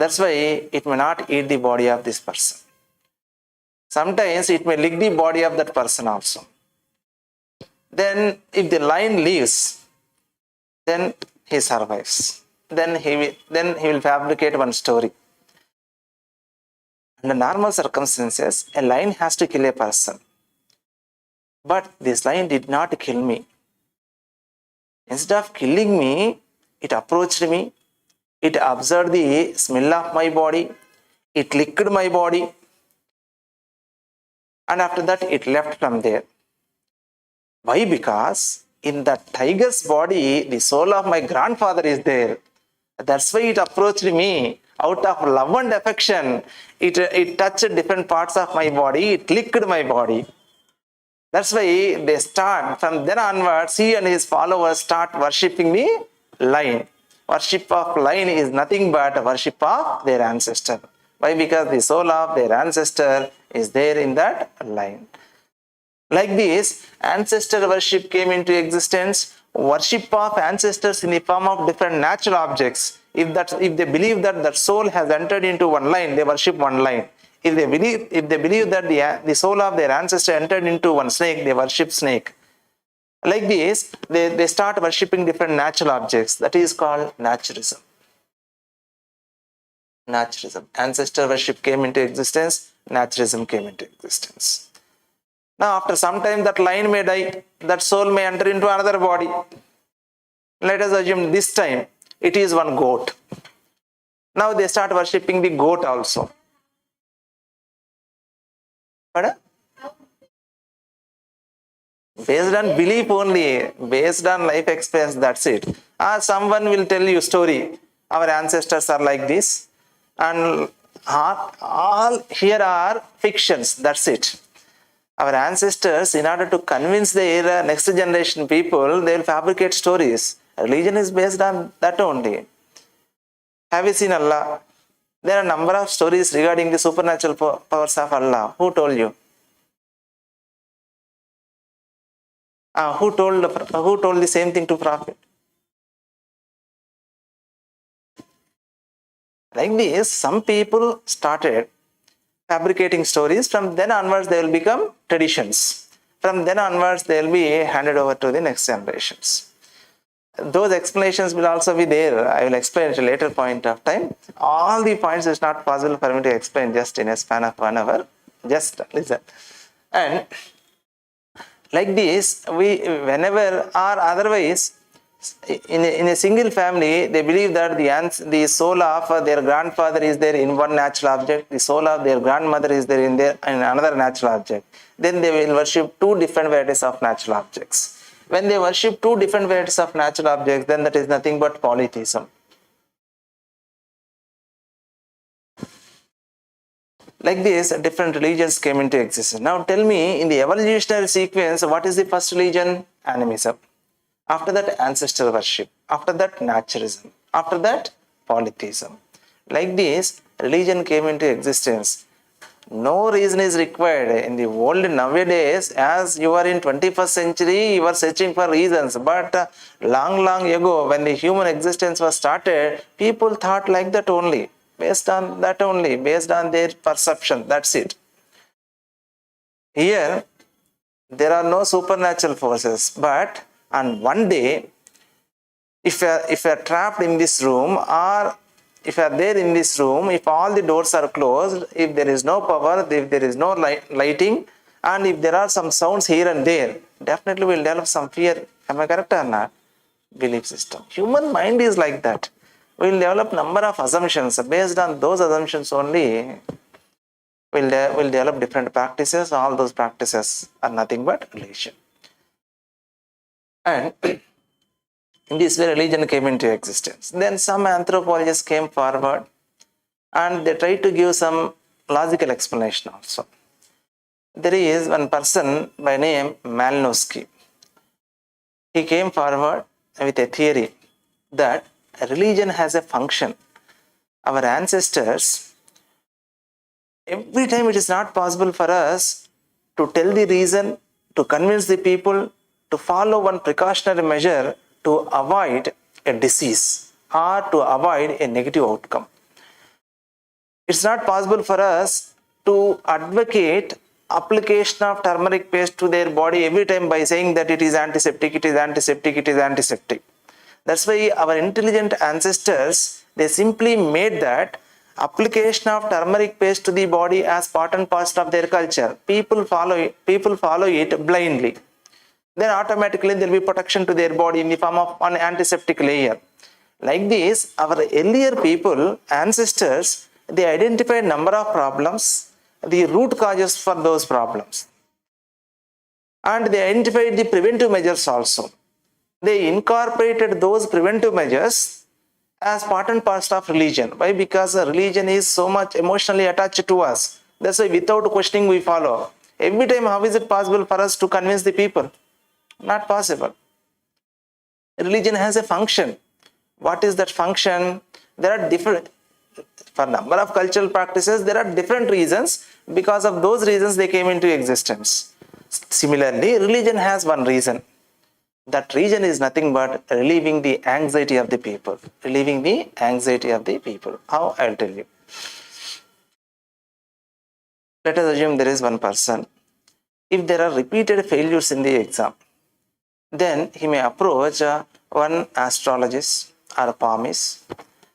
Speaker 1: That's why it may not eat the body of this person. Sometimes it may lick the body of that person also. Then if the lion leaves, then he survives. Then he will fabricate one story. Under normal circumstances, a lion has to kill a person. But this lion did not kill me. Instead of killing me, it approached me, it observed the smell of my body, it licked my body, and after that it left from there. Why? Because in that tiger's body, the soul of my grandfather is there. That's why it approached me. Out of love and affection, it touched different parts of my body, it licked my body. That's why they start, from then onwards, he and his followers start worshipping the lion. Worship of lion is nothing but worship of their ancestor. Why? Because the soul of their ancestor is there in that lion. Like this, ancestor worship came into existence. Worship of ancestors in the form of different natural objects. If they believe that soul has entered into one lion, they worship one lion. If they believe that the soul of their ancestor entered into one snake, they worship snake. Like this, they start worshipping different natural objects. That is called naturism. Naturism. Ancestor worship came into existence. Naturism came into existence. Now, after some time, that lion may die. That soul may enter into another body. Let us assume this time it is one goat. Now they start worshipping the goat also. But based on belief only, based on life experience, that's it. Someone will tell you story. Our ancestors are like this, and all here are fictions. That's it. Our ancestors, in order to convince their next generation people, they will fabricate stories. Religion is based on that only. Have you seen Allah? There are a number of stories regarding the supernatural powers of Allah. Who told you? Who told the same thing to Prophet? Like this, some people started fabricating stories. From then onwards, they will become traditions. From then onwards, they will be handed over to the next generations. Those explanations will also be there. I will explain at a later point of time. All the points is not possible for me to explain just in a span of 1 hour. Just listen. And like this, we whenever or otherwise, in a single family, they believe that the soul of their grandfather is there in one natural object, the soul of their grandmother is there in another natural object. Then they will worship two different varieties of natural objects. When they worship two different varieties of natural objects, then that is nothing but polytheism. Like this, different religions came into existence. Now tell me, in the evolutionary sequence, what is the first religion? Animism. After that, ancestor worship. After that, naturalism. After that, polytheism. Like this, religion came into existence. No reason is required in the world nowadays. As you are in 21st century, you are searching for reasons. But long ago, when the human existence was started, people thought like that only. Based on that only, based on their perception. That's it. Here, there are no supernatural forces. But on one day, if you are trapped in this room, or if you are there in this room, if all the doors are closed, if there is no power, if there is no lighting, and if there are some sounds here and there, definitely we will develop some fear. Am I correct or not? Belief system. Human mind is like that. We will develop number of assumptions. Based on those assumptions only, we'll develop different practices. All those practices are nothing but religion. And in this way, religion came into existence. Then some anthropologists came forward and they tried to give some logical explanation also. There is one person by name Malinowski. He came forward with a theory that religion has a function. Our ancestors, every time it is not possible for us to tell the reason, to convince the people, to follow one precautionary measure to avoid a disease or to avoid a negative outcome. It's not possible for us to advocate application of turmeric paste to their body every time by saying that it is antiseptic, it is antiseptic, it is antiseptic. That's why our intelligent ancestors, they simply made that application of turmeric paste to the body as part and parcel of their culture. People follow it blindly. Then automatically there will be protection to their body in the form of an antiseptic layer. Like this, our earlier people, ancestors, they identified number of problems, the root causes for those problems. And they identified the preventive measures also. They incorporated those preventive measures as part and parcel of religion. Why? Because religion is so much emotionally attached to us. That's why without questioning we follow. Every time, how is it possible for us to convince the people? Not possible. Religion has a function. What is that function? There are different, for number of cultural practices, there are different reasons. Because of those reasons, they came into existence. Similarly, religion has one reason. That reason is nothing but relieving the anxiety of the people. Relieving the anxiety of the people. How? I'll tell you. Let us assume there is one person. If there are repeated failures in the exam, then he may approach one astrologist or a palmist.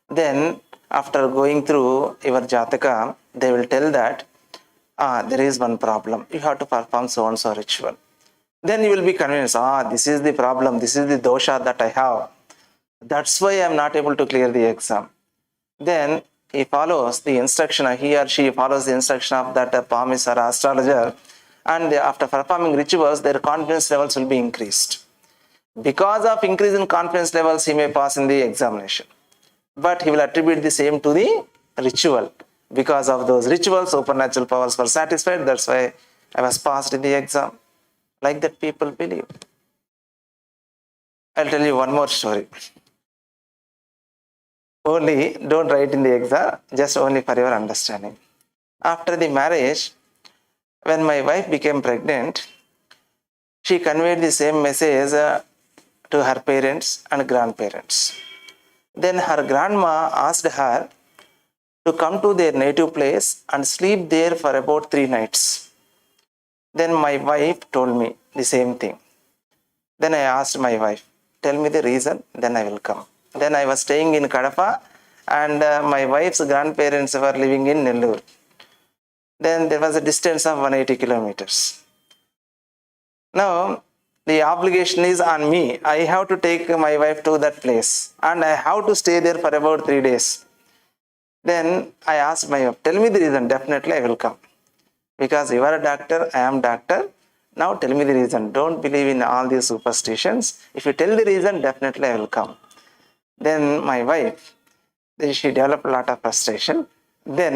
Speaker 1: Then after going through your Jataka, they will tell that there is one problem. You have to perform so and so ritual. Then you will be convinced, this is the problem, this is the dosha that I have. That's why I am not able to clear the exam. Then he follows the instruction, he or she follows the instruction of that palmist or astrologer, and after performing rituals, their confidence levels will be increased. Because of increase in confidence levels, he may pass in the examination. But he will attribute the same to the ritual. Because of those rituals, supernatural powers were satisfied. That's why I was passed in the exam. Like that people believe. I'll tell you one more story. Only don't write in the exam, just only for your understanding. After the marriage, when my wife became pregnant, she conveyed the same message to her parents and grandparents. Then her grandma asked her to come to their native place and sleep there for about 3 nights. Then my wife told me the same thing. Then I asked my wife, tell me the reason, then I will come. Then I was staying in Kadapa and my wife's grandparents were living in Nellore. Then there was a distance of 180 kilometers. Now, the obligation is on me. I have to take my wife to that place and I have to stay there for about 3 days. Then I asked my wife, tell me the reason, definitely I will come. Because you are a doctor, I am doctor. Now tell me the reason. Don't believe in all these superstitions. If you tell the reason, definitely I will come. Then my wife, she developed a lot of frustration. Then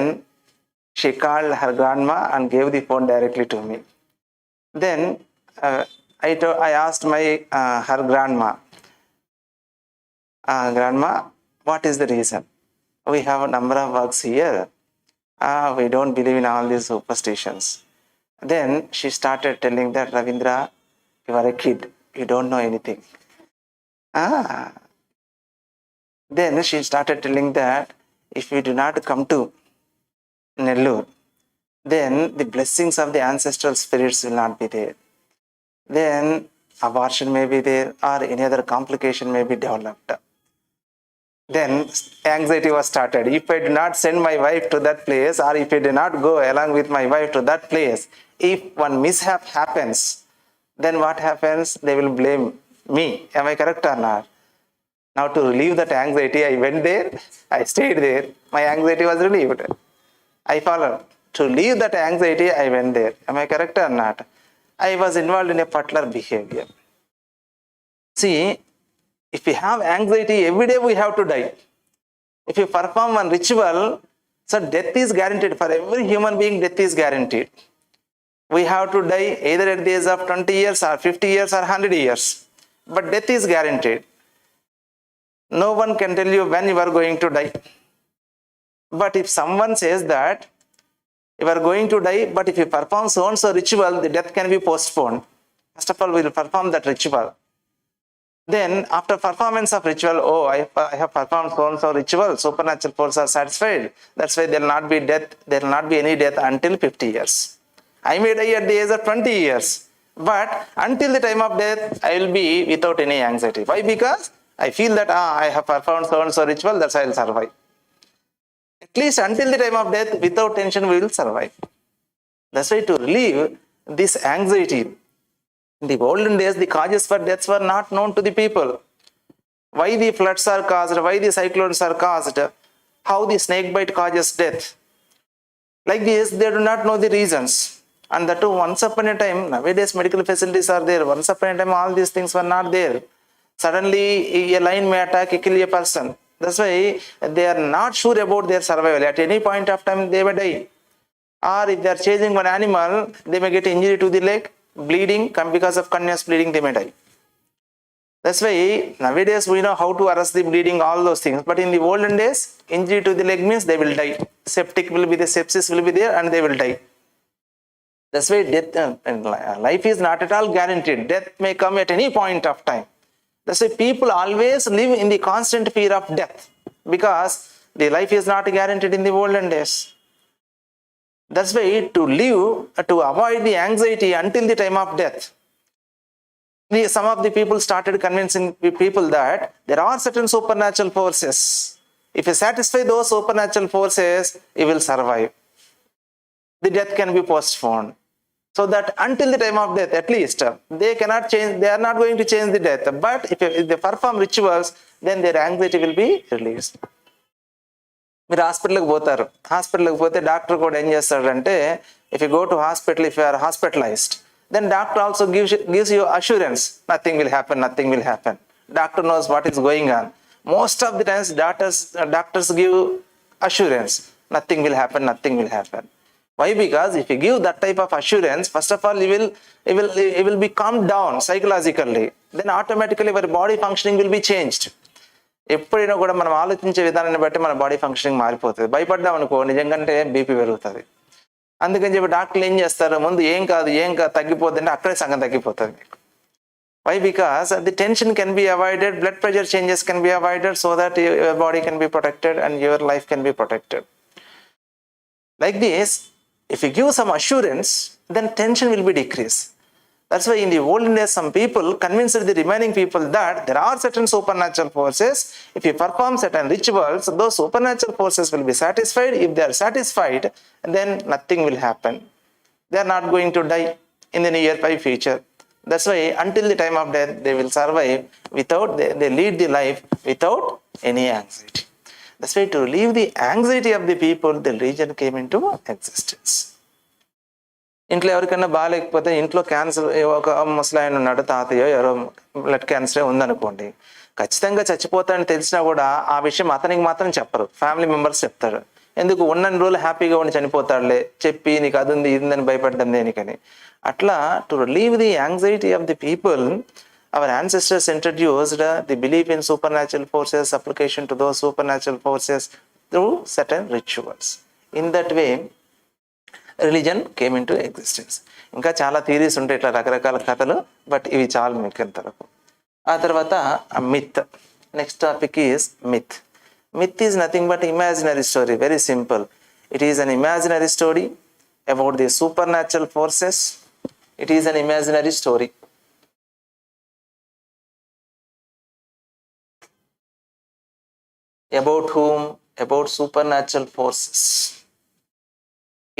Speaker 1: she called her grandma and gave the phone directly to me. Then I asked her grandma, grandma, what is the reason? We have a number of works here. We don't believe in all these superstitions. Then she started telling that, Ravindra, you are a kid, you don't know anything. Then she started telling that if you do not come to Nellore, then the blessings of the ancestral spirits will not be there. Then abortion may be there or any other complication may be developed. Then anxiety was started. If I do not send my wife to that place or if I do not go along with my wife to that place, if one mishap happens, then what happens? They will blame me. Am I correct or not? Now to relieve that anxiety, I went there, I stayed there, my anxiety was relieved. I followed. To relieve that anxiety, I went there. Am I correct or not? I was involved in a particular behavior. See, if we have anxiety, every day we have to die. If you perform one ritual, so death is guaranteed. For every human being, death is guaranteed. We have to die either at the age of 20 years or 50 years or 100 years. But death is guaranteed. No one can tell you when you are going to die. But if someone says that you are going to die, but if you perform so and so ritual, the death can be postponed. First of all, we will perform that ritual. Then after performance of ritual, I have performed so and so ritual, supernatural forces are satisfied. That's why there will not be death, there will not be any death until 50 years. I may die at the age of 20 years, but until the time of death, I will be without any anxiety. Why? Because I feel that I have performed so and so ritual, that's why I will survive. At least until the time of death, without tension, we will survive. That's why to relieve this anxiety, in the olden days, the causes for deaths were not known to the people. Why the floods are caused, why the cyclones are caused, how the snake bite causes death. Like this, they do not know the reasons. And that too, once upon a time, nowadays medical facilities are there. Once upon a time, all these things were not there. Suddenly, a lion may attack, kill a person. That's why they are not sure about their survival. At any point of time, they may die. Or if they are chasing one animal, they may get injury to the leg, bleeding, because of continuous bleeding, they may die. That's why nowadays we know how to arrest the bleeding, all those things. But in the olden days, injury to the leg means they will die. Septic will be there, sepsis will be there, and they will die. That's why death, life is not at all guaranteed. Death may come at any point of time. That's why people always live in the constant fear of death, because the life is not guaranteed in the olden days. That's why to live, to avoid the anxiety until the time of death, some of the people started convincing people that there are certain supernatural forces. If you satisfy those supernatural forces, you will survive. The death can be postponed. So that until the time of death, at least, they cannot change, they are not going to change the death. But if they perform rituals, then their anxiety will be released. మీరు హాస్పిటల్కి పోతారు, హాస్పిటల్కి పోతే doctor కూడా ఏం చేస్తాడంటే, if you go to hospital, if you are hospitalized, then doctor also gives you assurance, nothing will happen. Doctor knows what is going on. Most of the times doctors give assurance, nothing will happen. Why? Because if you give that type of assurance, first of all, you will be calmed down psychologically. Then automatically your body functioning will be changed. ఎప్పుడైనా కూడా మనం ఆలోచించే విధానాన్ని బట్టి మన body functioning మారిపోతుంది. భయపడ్డాం అనుకో, నిజంగానే బీపీ పెరుగుతుంది. అందుకని చెప్పి డాక్టర్లు ఏం చేస్తారు, ముందు ఏం కాదు తగ్గిపోద్ది అంటే అక్కడే సగం తగ్గిపోతుంది మీకు. Why? Because the tension can be avoided, blood pressure changes can be avoided, so that your body can be protected and your life can be protected. Like this, if you give some assurance, then tension will be decreased. That's why in the olden days, some people convinced the remaining people that there are certain supernatural forces. If you perform certain rituals, those supernatural forces will be satisfied. If they are satisfied, then nothing will happen. They are not going to die in the nearby future. That's why until the time of death, they will survive without, they lead the life without any anxiety. That's why to relieve the anxiety of the people, the religion came into existence. ఇంట్లో ఎవరికైనా బాగాలేకపోతే ఇంట్లో cancer, ఒక ముసలాయన ఉన్నాడు, తాతయ్య ఎవరో blood క్యాన్సరే ఉందనుకోండి, ఖచ్చితంగా చచ్చిపోతాడని తెలిసినా కూడా ఆ విషయం అతనికి మాత్రం చెప్పరు, ఫ్యామిలీ మెంబర్స్ చెప్తారు. ఎందుకు? ఉన్నన్ని రోజులు హ్యాపీగా ఉండి చనిపోతాడులే, చెప్పి నీకు అది ఉంది ఇది ఉందని భయపడ్డం దేనికని. అట్లా to relieve the anxiety of the people, our ancestors introduced the belief in supernatural forces, application to those supernatural forces through certain rituals. In that way, religion came in to existence. ఇంకా చాలా theories ఉంటాయి, ఇట్లా రకరకాల కథలు, but ఇవి చాలా మీకు ఎంతవరకు. ఆ తర్వాత myth. Next topic is myth. Myth is nothing but imaginary story. Very simple. It is an imaginary story about the supernatural forces. It is an imaginary story. About whom? About supernatural forces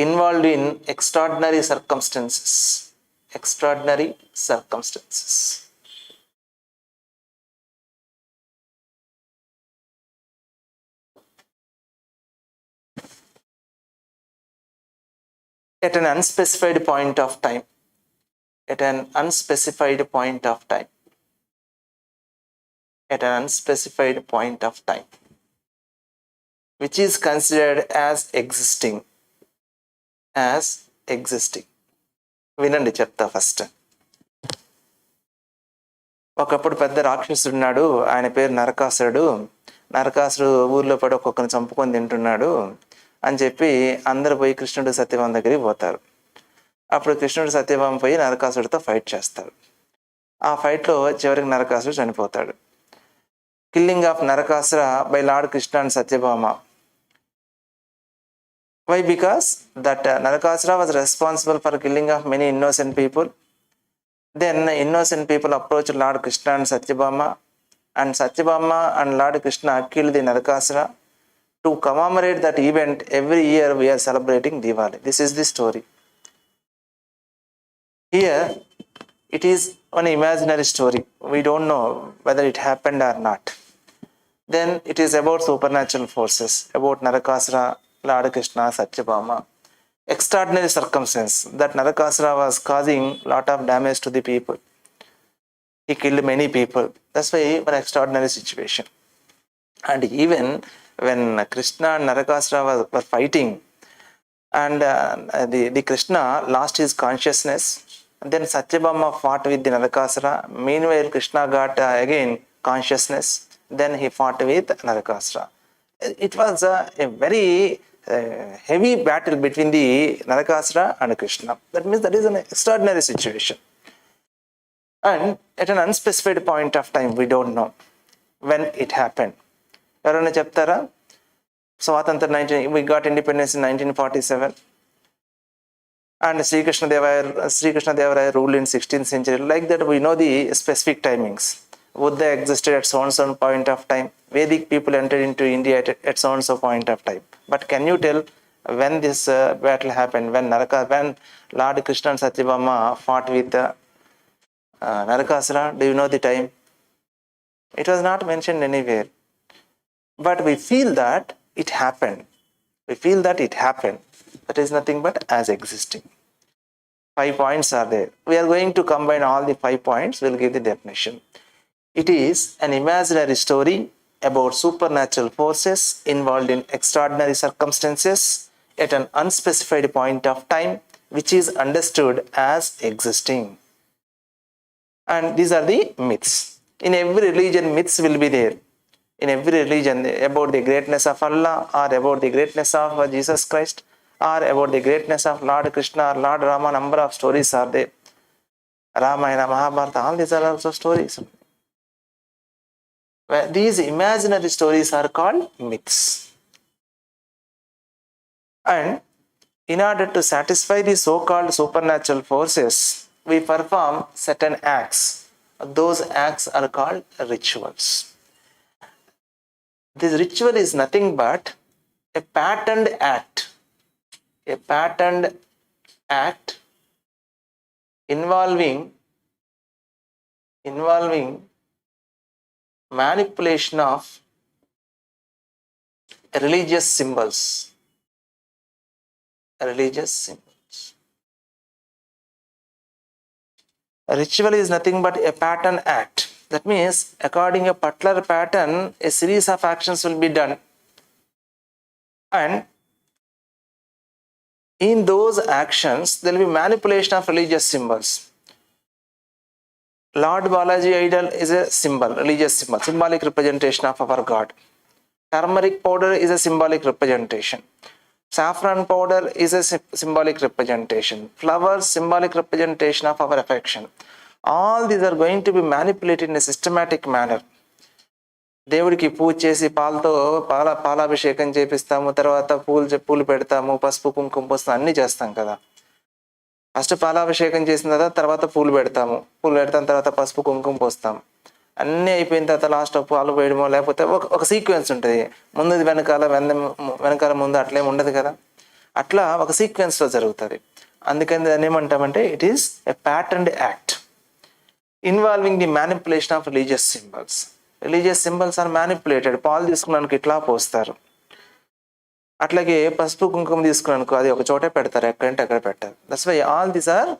Speaker 1: involved in extraordinary circumstances. Extraordinary circumstances. At an unspecified point of time. At an unspecified point of time. At an unspecified point of time, which is considered as existing. As existing. వినండి చెప్తా first. ఒకప్పుడు పెద్ద రాక్షసుడు ఉన్నాడు, ఆయన పేరు నరకాసురుడు. నరకాసుడు ఊర్లో పడి ఒక్కొక్కరిని చంపుకొని తింటున్నాడు అని చెప్పి అందరు పోయి కృష్ణుడు సత్యభామ దగ్గరికి పోతారు. అప్పుడు కృష్ణుడు సత్యభామ పోయి నరకాసుడితో ఫైట్ చేస్తాడు. ఆ ఫైట్లో చివరికి నరకాసుడు చనిపోతాడు. Killing of Narakasura by lord Krishna and Satyabhama. Why? Because that Narakasura was responsible for killing of many innocent people. Then innocent people approached Lord Krishna and Satyabhama, and Satyabhama and Lord Krishna killed the Narakasura. To commemorate that event, every year we are celebrating Diwali. This is the story. Here, it is an imaginary story. We don't know whether it happened or not. Then it is about supernatural forces, about Narakasura, Lord Krishna, Satyabhama. Extraordinary circumstance that Narakasura was causing lot of damage to the people. He killed many people. That's why an extraordinary situation. And even when Krishna and Narakasura were fighting, and the Krishna lost his consciousness, and then Satyabhama fought with the Narakasura. Meanwhile, Krishna got again consciousness. Then he fought with Narakasura. It was a very heavy battle between the Narakasura and Krishna. That means that is an extraordinary situation. And at an unspecified point of time, we don't know when it happened. Everyone చెప్తారా? స్వాతంత్ర we got independence in 1947. And Sri Krishna Devaraya ruled in 16th century. Like that, we know the specific timings. Would they existed at so and so point of time? Vedic people entered into India at so and so point of time. But can you tell when this battle happened? When Lord Krishna and Satyabhama fought with Narakasura? Do you know the time? It was not mentioned anywhere. But we feel that it happened. We feel that it happened. That is nothing but as existing. 5 points are there. We are going to combine all the 5 points. We'll give the definition. It is an imaginary story about supernatural forces involved in extraordinary circumstances at an unspecified point of time, which is understood as existing. And these are the myths. In every religion, myths will be there. In every religion, about the greatness of Allah, or about the greatness of Jesus Christ, or about the greatness of Lord Krishna or Lord Rama, number of stories are there. Ramayana, Mahabharata, all these are also stories. These imaginary stories are called myths. And in order to satisfy the so-called supernatural forces, we perform certain acts. Those acts are called rituals. This ritual is nothing but a patterned act. A patterned act involving manipulation of religious symbols. Religious symbols. A ritual is nothing but a pattern act. That means, according to a particular pattern, a series of actions will be done. And in those actions, there will be manipulation of religious symbols. Lord Balaji idol is a symbol, religious symbol, symbolic representation of our God. Turmeric powder is a symbolic representation. Saffron powder is a symbolic representation. Flowers, symbolic representation of our affection. All these are going to be manipulated in a systematic manner. దేవుడికి పూజ చేసి పాలాభిషేకం చేపిస్తాము, తర్వాత పూలు పెడతాము, పసుపు కుంకుమ పోస్తాము, అన్నీ చేస్తాం కదా. ఫస్ట్ పాలాభిషేకం చేసిన తర్వాత పూలు పెడతాం, తర్వాత పసుపు కుంకుమ పోస్తాం. అన్నీ అయిపోయిన తర్వాత లాస్ట్ పాలు వేయడమో లేకపోతే ఒక సీక్వెన్స్ ఉంటుంది. ముందు వెనకాల ముందు అట్లేం ఉండదు కదా. అట్లా ఒక సీక్వెన్స్లో జరుగుతుంది. అందుకని దాన్ని ఏమంటామంటే it is a patterned act involving the manipulation of religious symbols. Religious symbols are manipulated. పాలు తీసుకున్నానికి ఇట్లా పోస్తారు, అట్లాగే పసుపు కుంకుమ తీసుకున్నానుకో అది ఒక చోటే పెడతారు, ఎక్కడంటే అక్కడ పెట్టారు. That's why all these are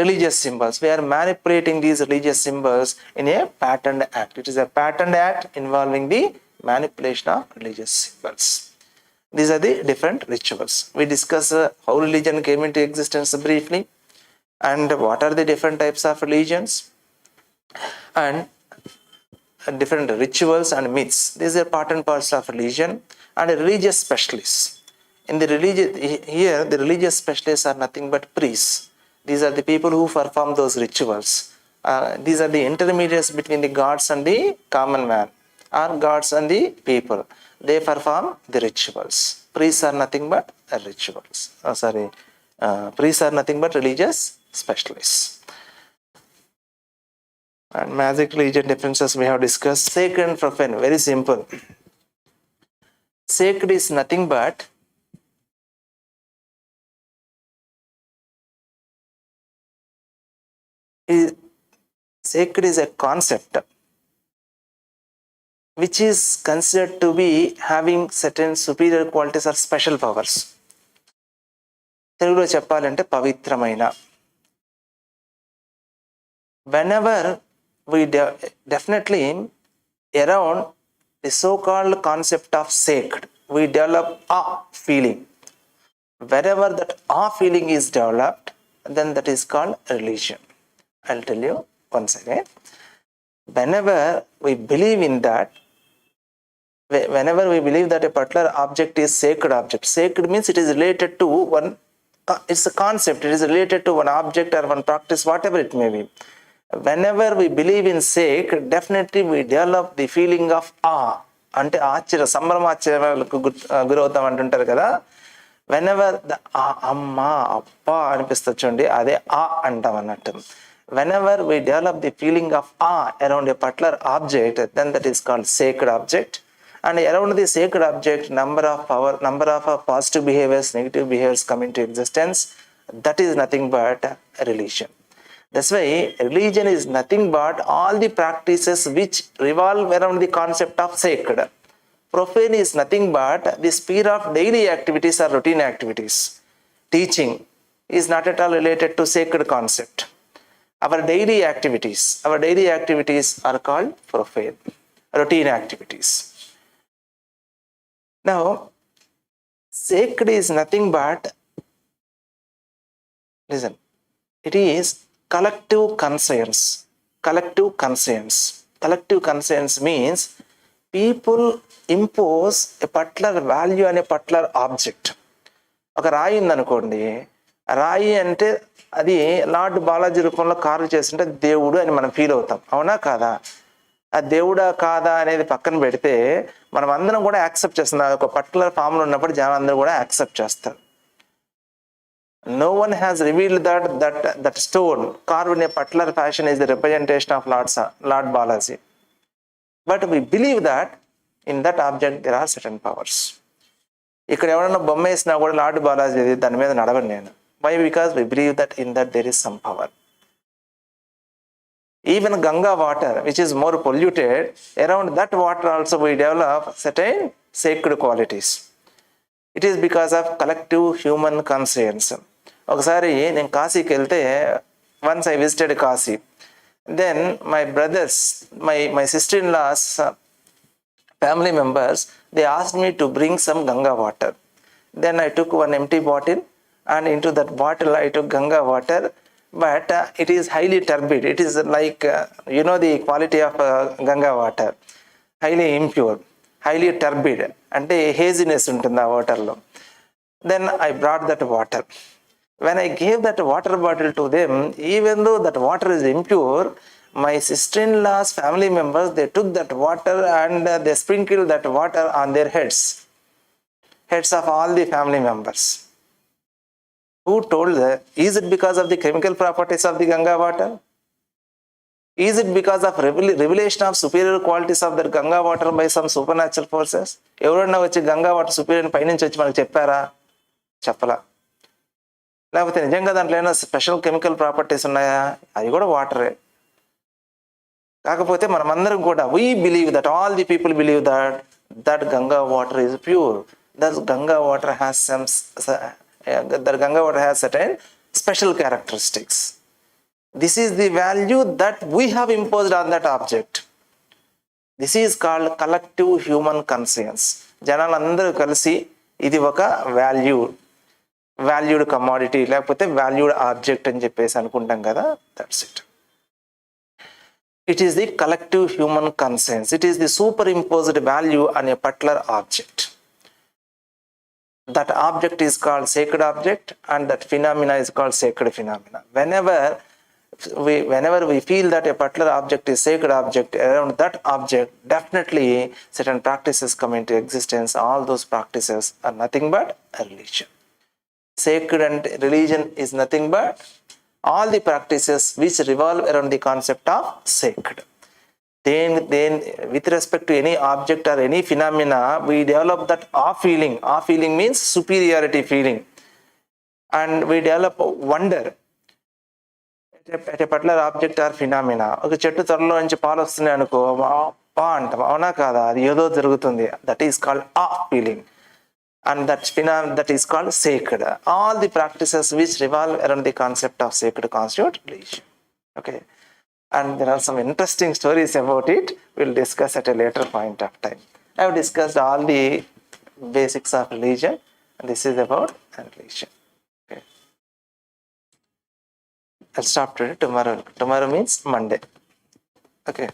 Speaker 1: religious symbols. We are manipulating these religious symbols in a patterned act. It is a patterned act involving the manipulation of religious symbols. These are the different rituals. We discuss how religion came into existence briefly, and what are the different types of religions, and different rituals and myths. These are part and parcels of religion and religious specialists. In the here the religious specialists are nothing but priests. These are the people who perform those rituals. These are the intermediaries between the gods and the common man, or gods and the people. They perform the rituals. Priests are nothing but rituals. Priests are nothing but religious specialists. And magic religion differences we have discussed. Sacred and profane, very simple. Sacred is nothing but sacred is a concept which is considered to be having certain superior qualities or special powers. తెలుగులో చెప్పాలంటే పవిత్రమైన. Whenever we definitely around the so-called concept of sacred, we develop a feeling. Wherever that a feeling is developed, then that is called religion. I'll tell you once again. Whenever we believe in that, whenever we believe that a particular object is sacred object, sacred means it is related to one, it's a concept, it is related to one object or one practice, whatever it may be. Whenever we believe in sacred, definitely we develop the feeling of awe. అంటే ఆశ్చర్య, సంభ్రమాశ్చర్యాలకు గురవుతాం అంటుంటారు కదా. whenever the అమ్మా అప్పా అనిపిస్తుంది చూడండి, అదే ఆ అంటాం అన్నట్టు. Whenever we develop the feeling of awe around a particular object, then that is called sacred object. And around the sacred object, number of positive behaviors, negative behaviors come into existence. That is nothing but religion. That's why religion is nothing but all the practices which revolve around the concept of sacred. Profane is nothing but the sphere of daily activities or routine activities. Teaching is not at all related to sacred concept. Our daily activities are called profane, routine activities. Now, sacred is nothing but, listen, it is collective conscience. Collective conscience means people impose a particular value on a particular object. ఒక రాయి ఉందనుకోండి, రాయి అంటే అది lord Balaji రూపంలో carve చేస్తుంటే దేవుడు అని మనం ఫీల్ అవుతాం, అవునా కాదా? ఆ దేవుడా కాదా అనేది పక్కన పెడితే మనం అందరం కూడా యాక్సెప్ట్ చేస్తున్నాం. ఒక పర్టికులర్ ఫామ్లో ఉన్నప్పుడు జనం అందరూ కూడా యాక్సెప్ట్ చేస్తారు. No one has revealed that stone carved in a particular fashion is the representation of Lord Balaji. But we believe that in that object there are certain powers. ఇక్కడ ఎవరైనా బొమ్మ వేసినా కూడా లార్డ్ బాలాజీ దాని మీద నడవను నేను. Why? Because we believe that in that there is some power. Even Ganga water, which is more polluted, around that water also we develop certain sacred qualities. It is because of collective human conscience. ఒకసారి నేను కాశీకి వెళ్తే, once I visited Kashi, then my brothers, my sister in laws family members, they asked me to bring some Ganga water. Then I took one empty bottle, and into that bottle I took Ganga water, but it is highly turbid. It is like the quality of Ganga water, highly impure, highly turbid, అంటే haziness ఉంటుంది ఆ వాటర్లో. Then I brought that water. When I gave that water bottle to them, even though that water is impure, my sister-in-law's family members, they took that water and they sprinkled that water on their heads of all the family members. Who told that? Is it because of the chemical properties of the Ganga water? Is it because of revelation of superior qualities of that Ganga water by some supernatural forces? ఎవరన్నా వచ్చి Ganga water superior పైనుంచి వచ్చి మనకు చెప్పారా? చెప్పలా. లేకపోతే నిజంగా దాంట్లో ఏమైనా స్పెషల్ కెమికల్ ప్రాపర్టీస్ ఉన్నాయా? అది కూడా వాటరే. కాకపోతే మనమందరం కూడా we believe that, all the people believe that Ganga water is pure. That Ganga water has certain special characteristics. This is the value that we have imposed on that object. This is called collective human conscience. జనాలందరూ కలిసి ఇది ఒక valued commodity లేకపోతే valued object అని చెప్పేసి అనుకుంటాం కదా, that's it. It is the collective human conscience. It is the superimposed value on a particular object. That object is called sacred object, and that phenomena is called sacred phenomena. Whenever we feel that a particular object is sacred object, around that object definitely certain practices come into existence. All those practices are nothing but a religion. Sacred and religion is nothing but all the practices which revolve around the concept of sacred. Then with respect to any object or any phenomena, we develop that awe feeling. Awe feeling means superiority feeling, and we develop wonder at a particular object or phenomena. ఒక చెట్టు త్వరలో నుంచి పాలు వస్తున్నాయి అనుకో, పా అంటాం, అవునా కాదా? అది ఏదో జరుగుతుంది. That is called awe feeling. And that is called sacred. All the practices which revolve around the concept of sacred constitute religion. Okay, and there are some interesting stories about it. We'll discuss at a later point of time. I have discussed all the basics of religion, and this is about religion. Okay, I'll stop today. Tomorrow means Monday. Okay.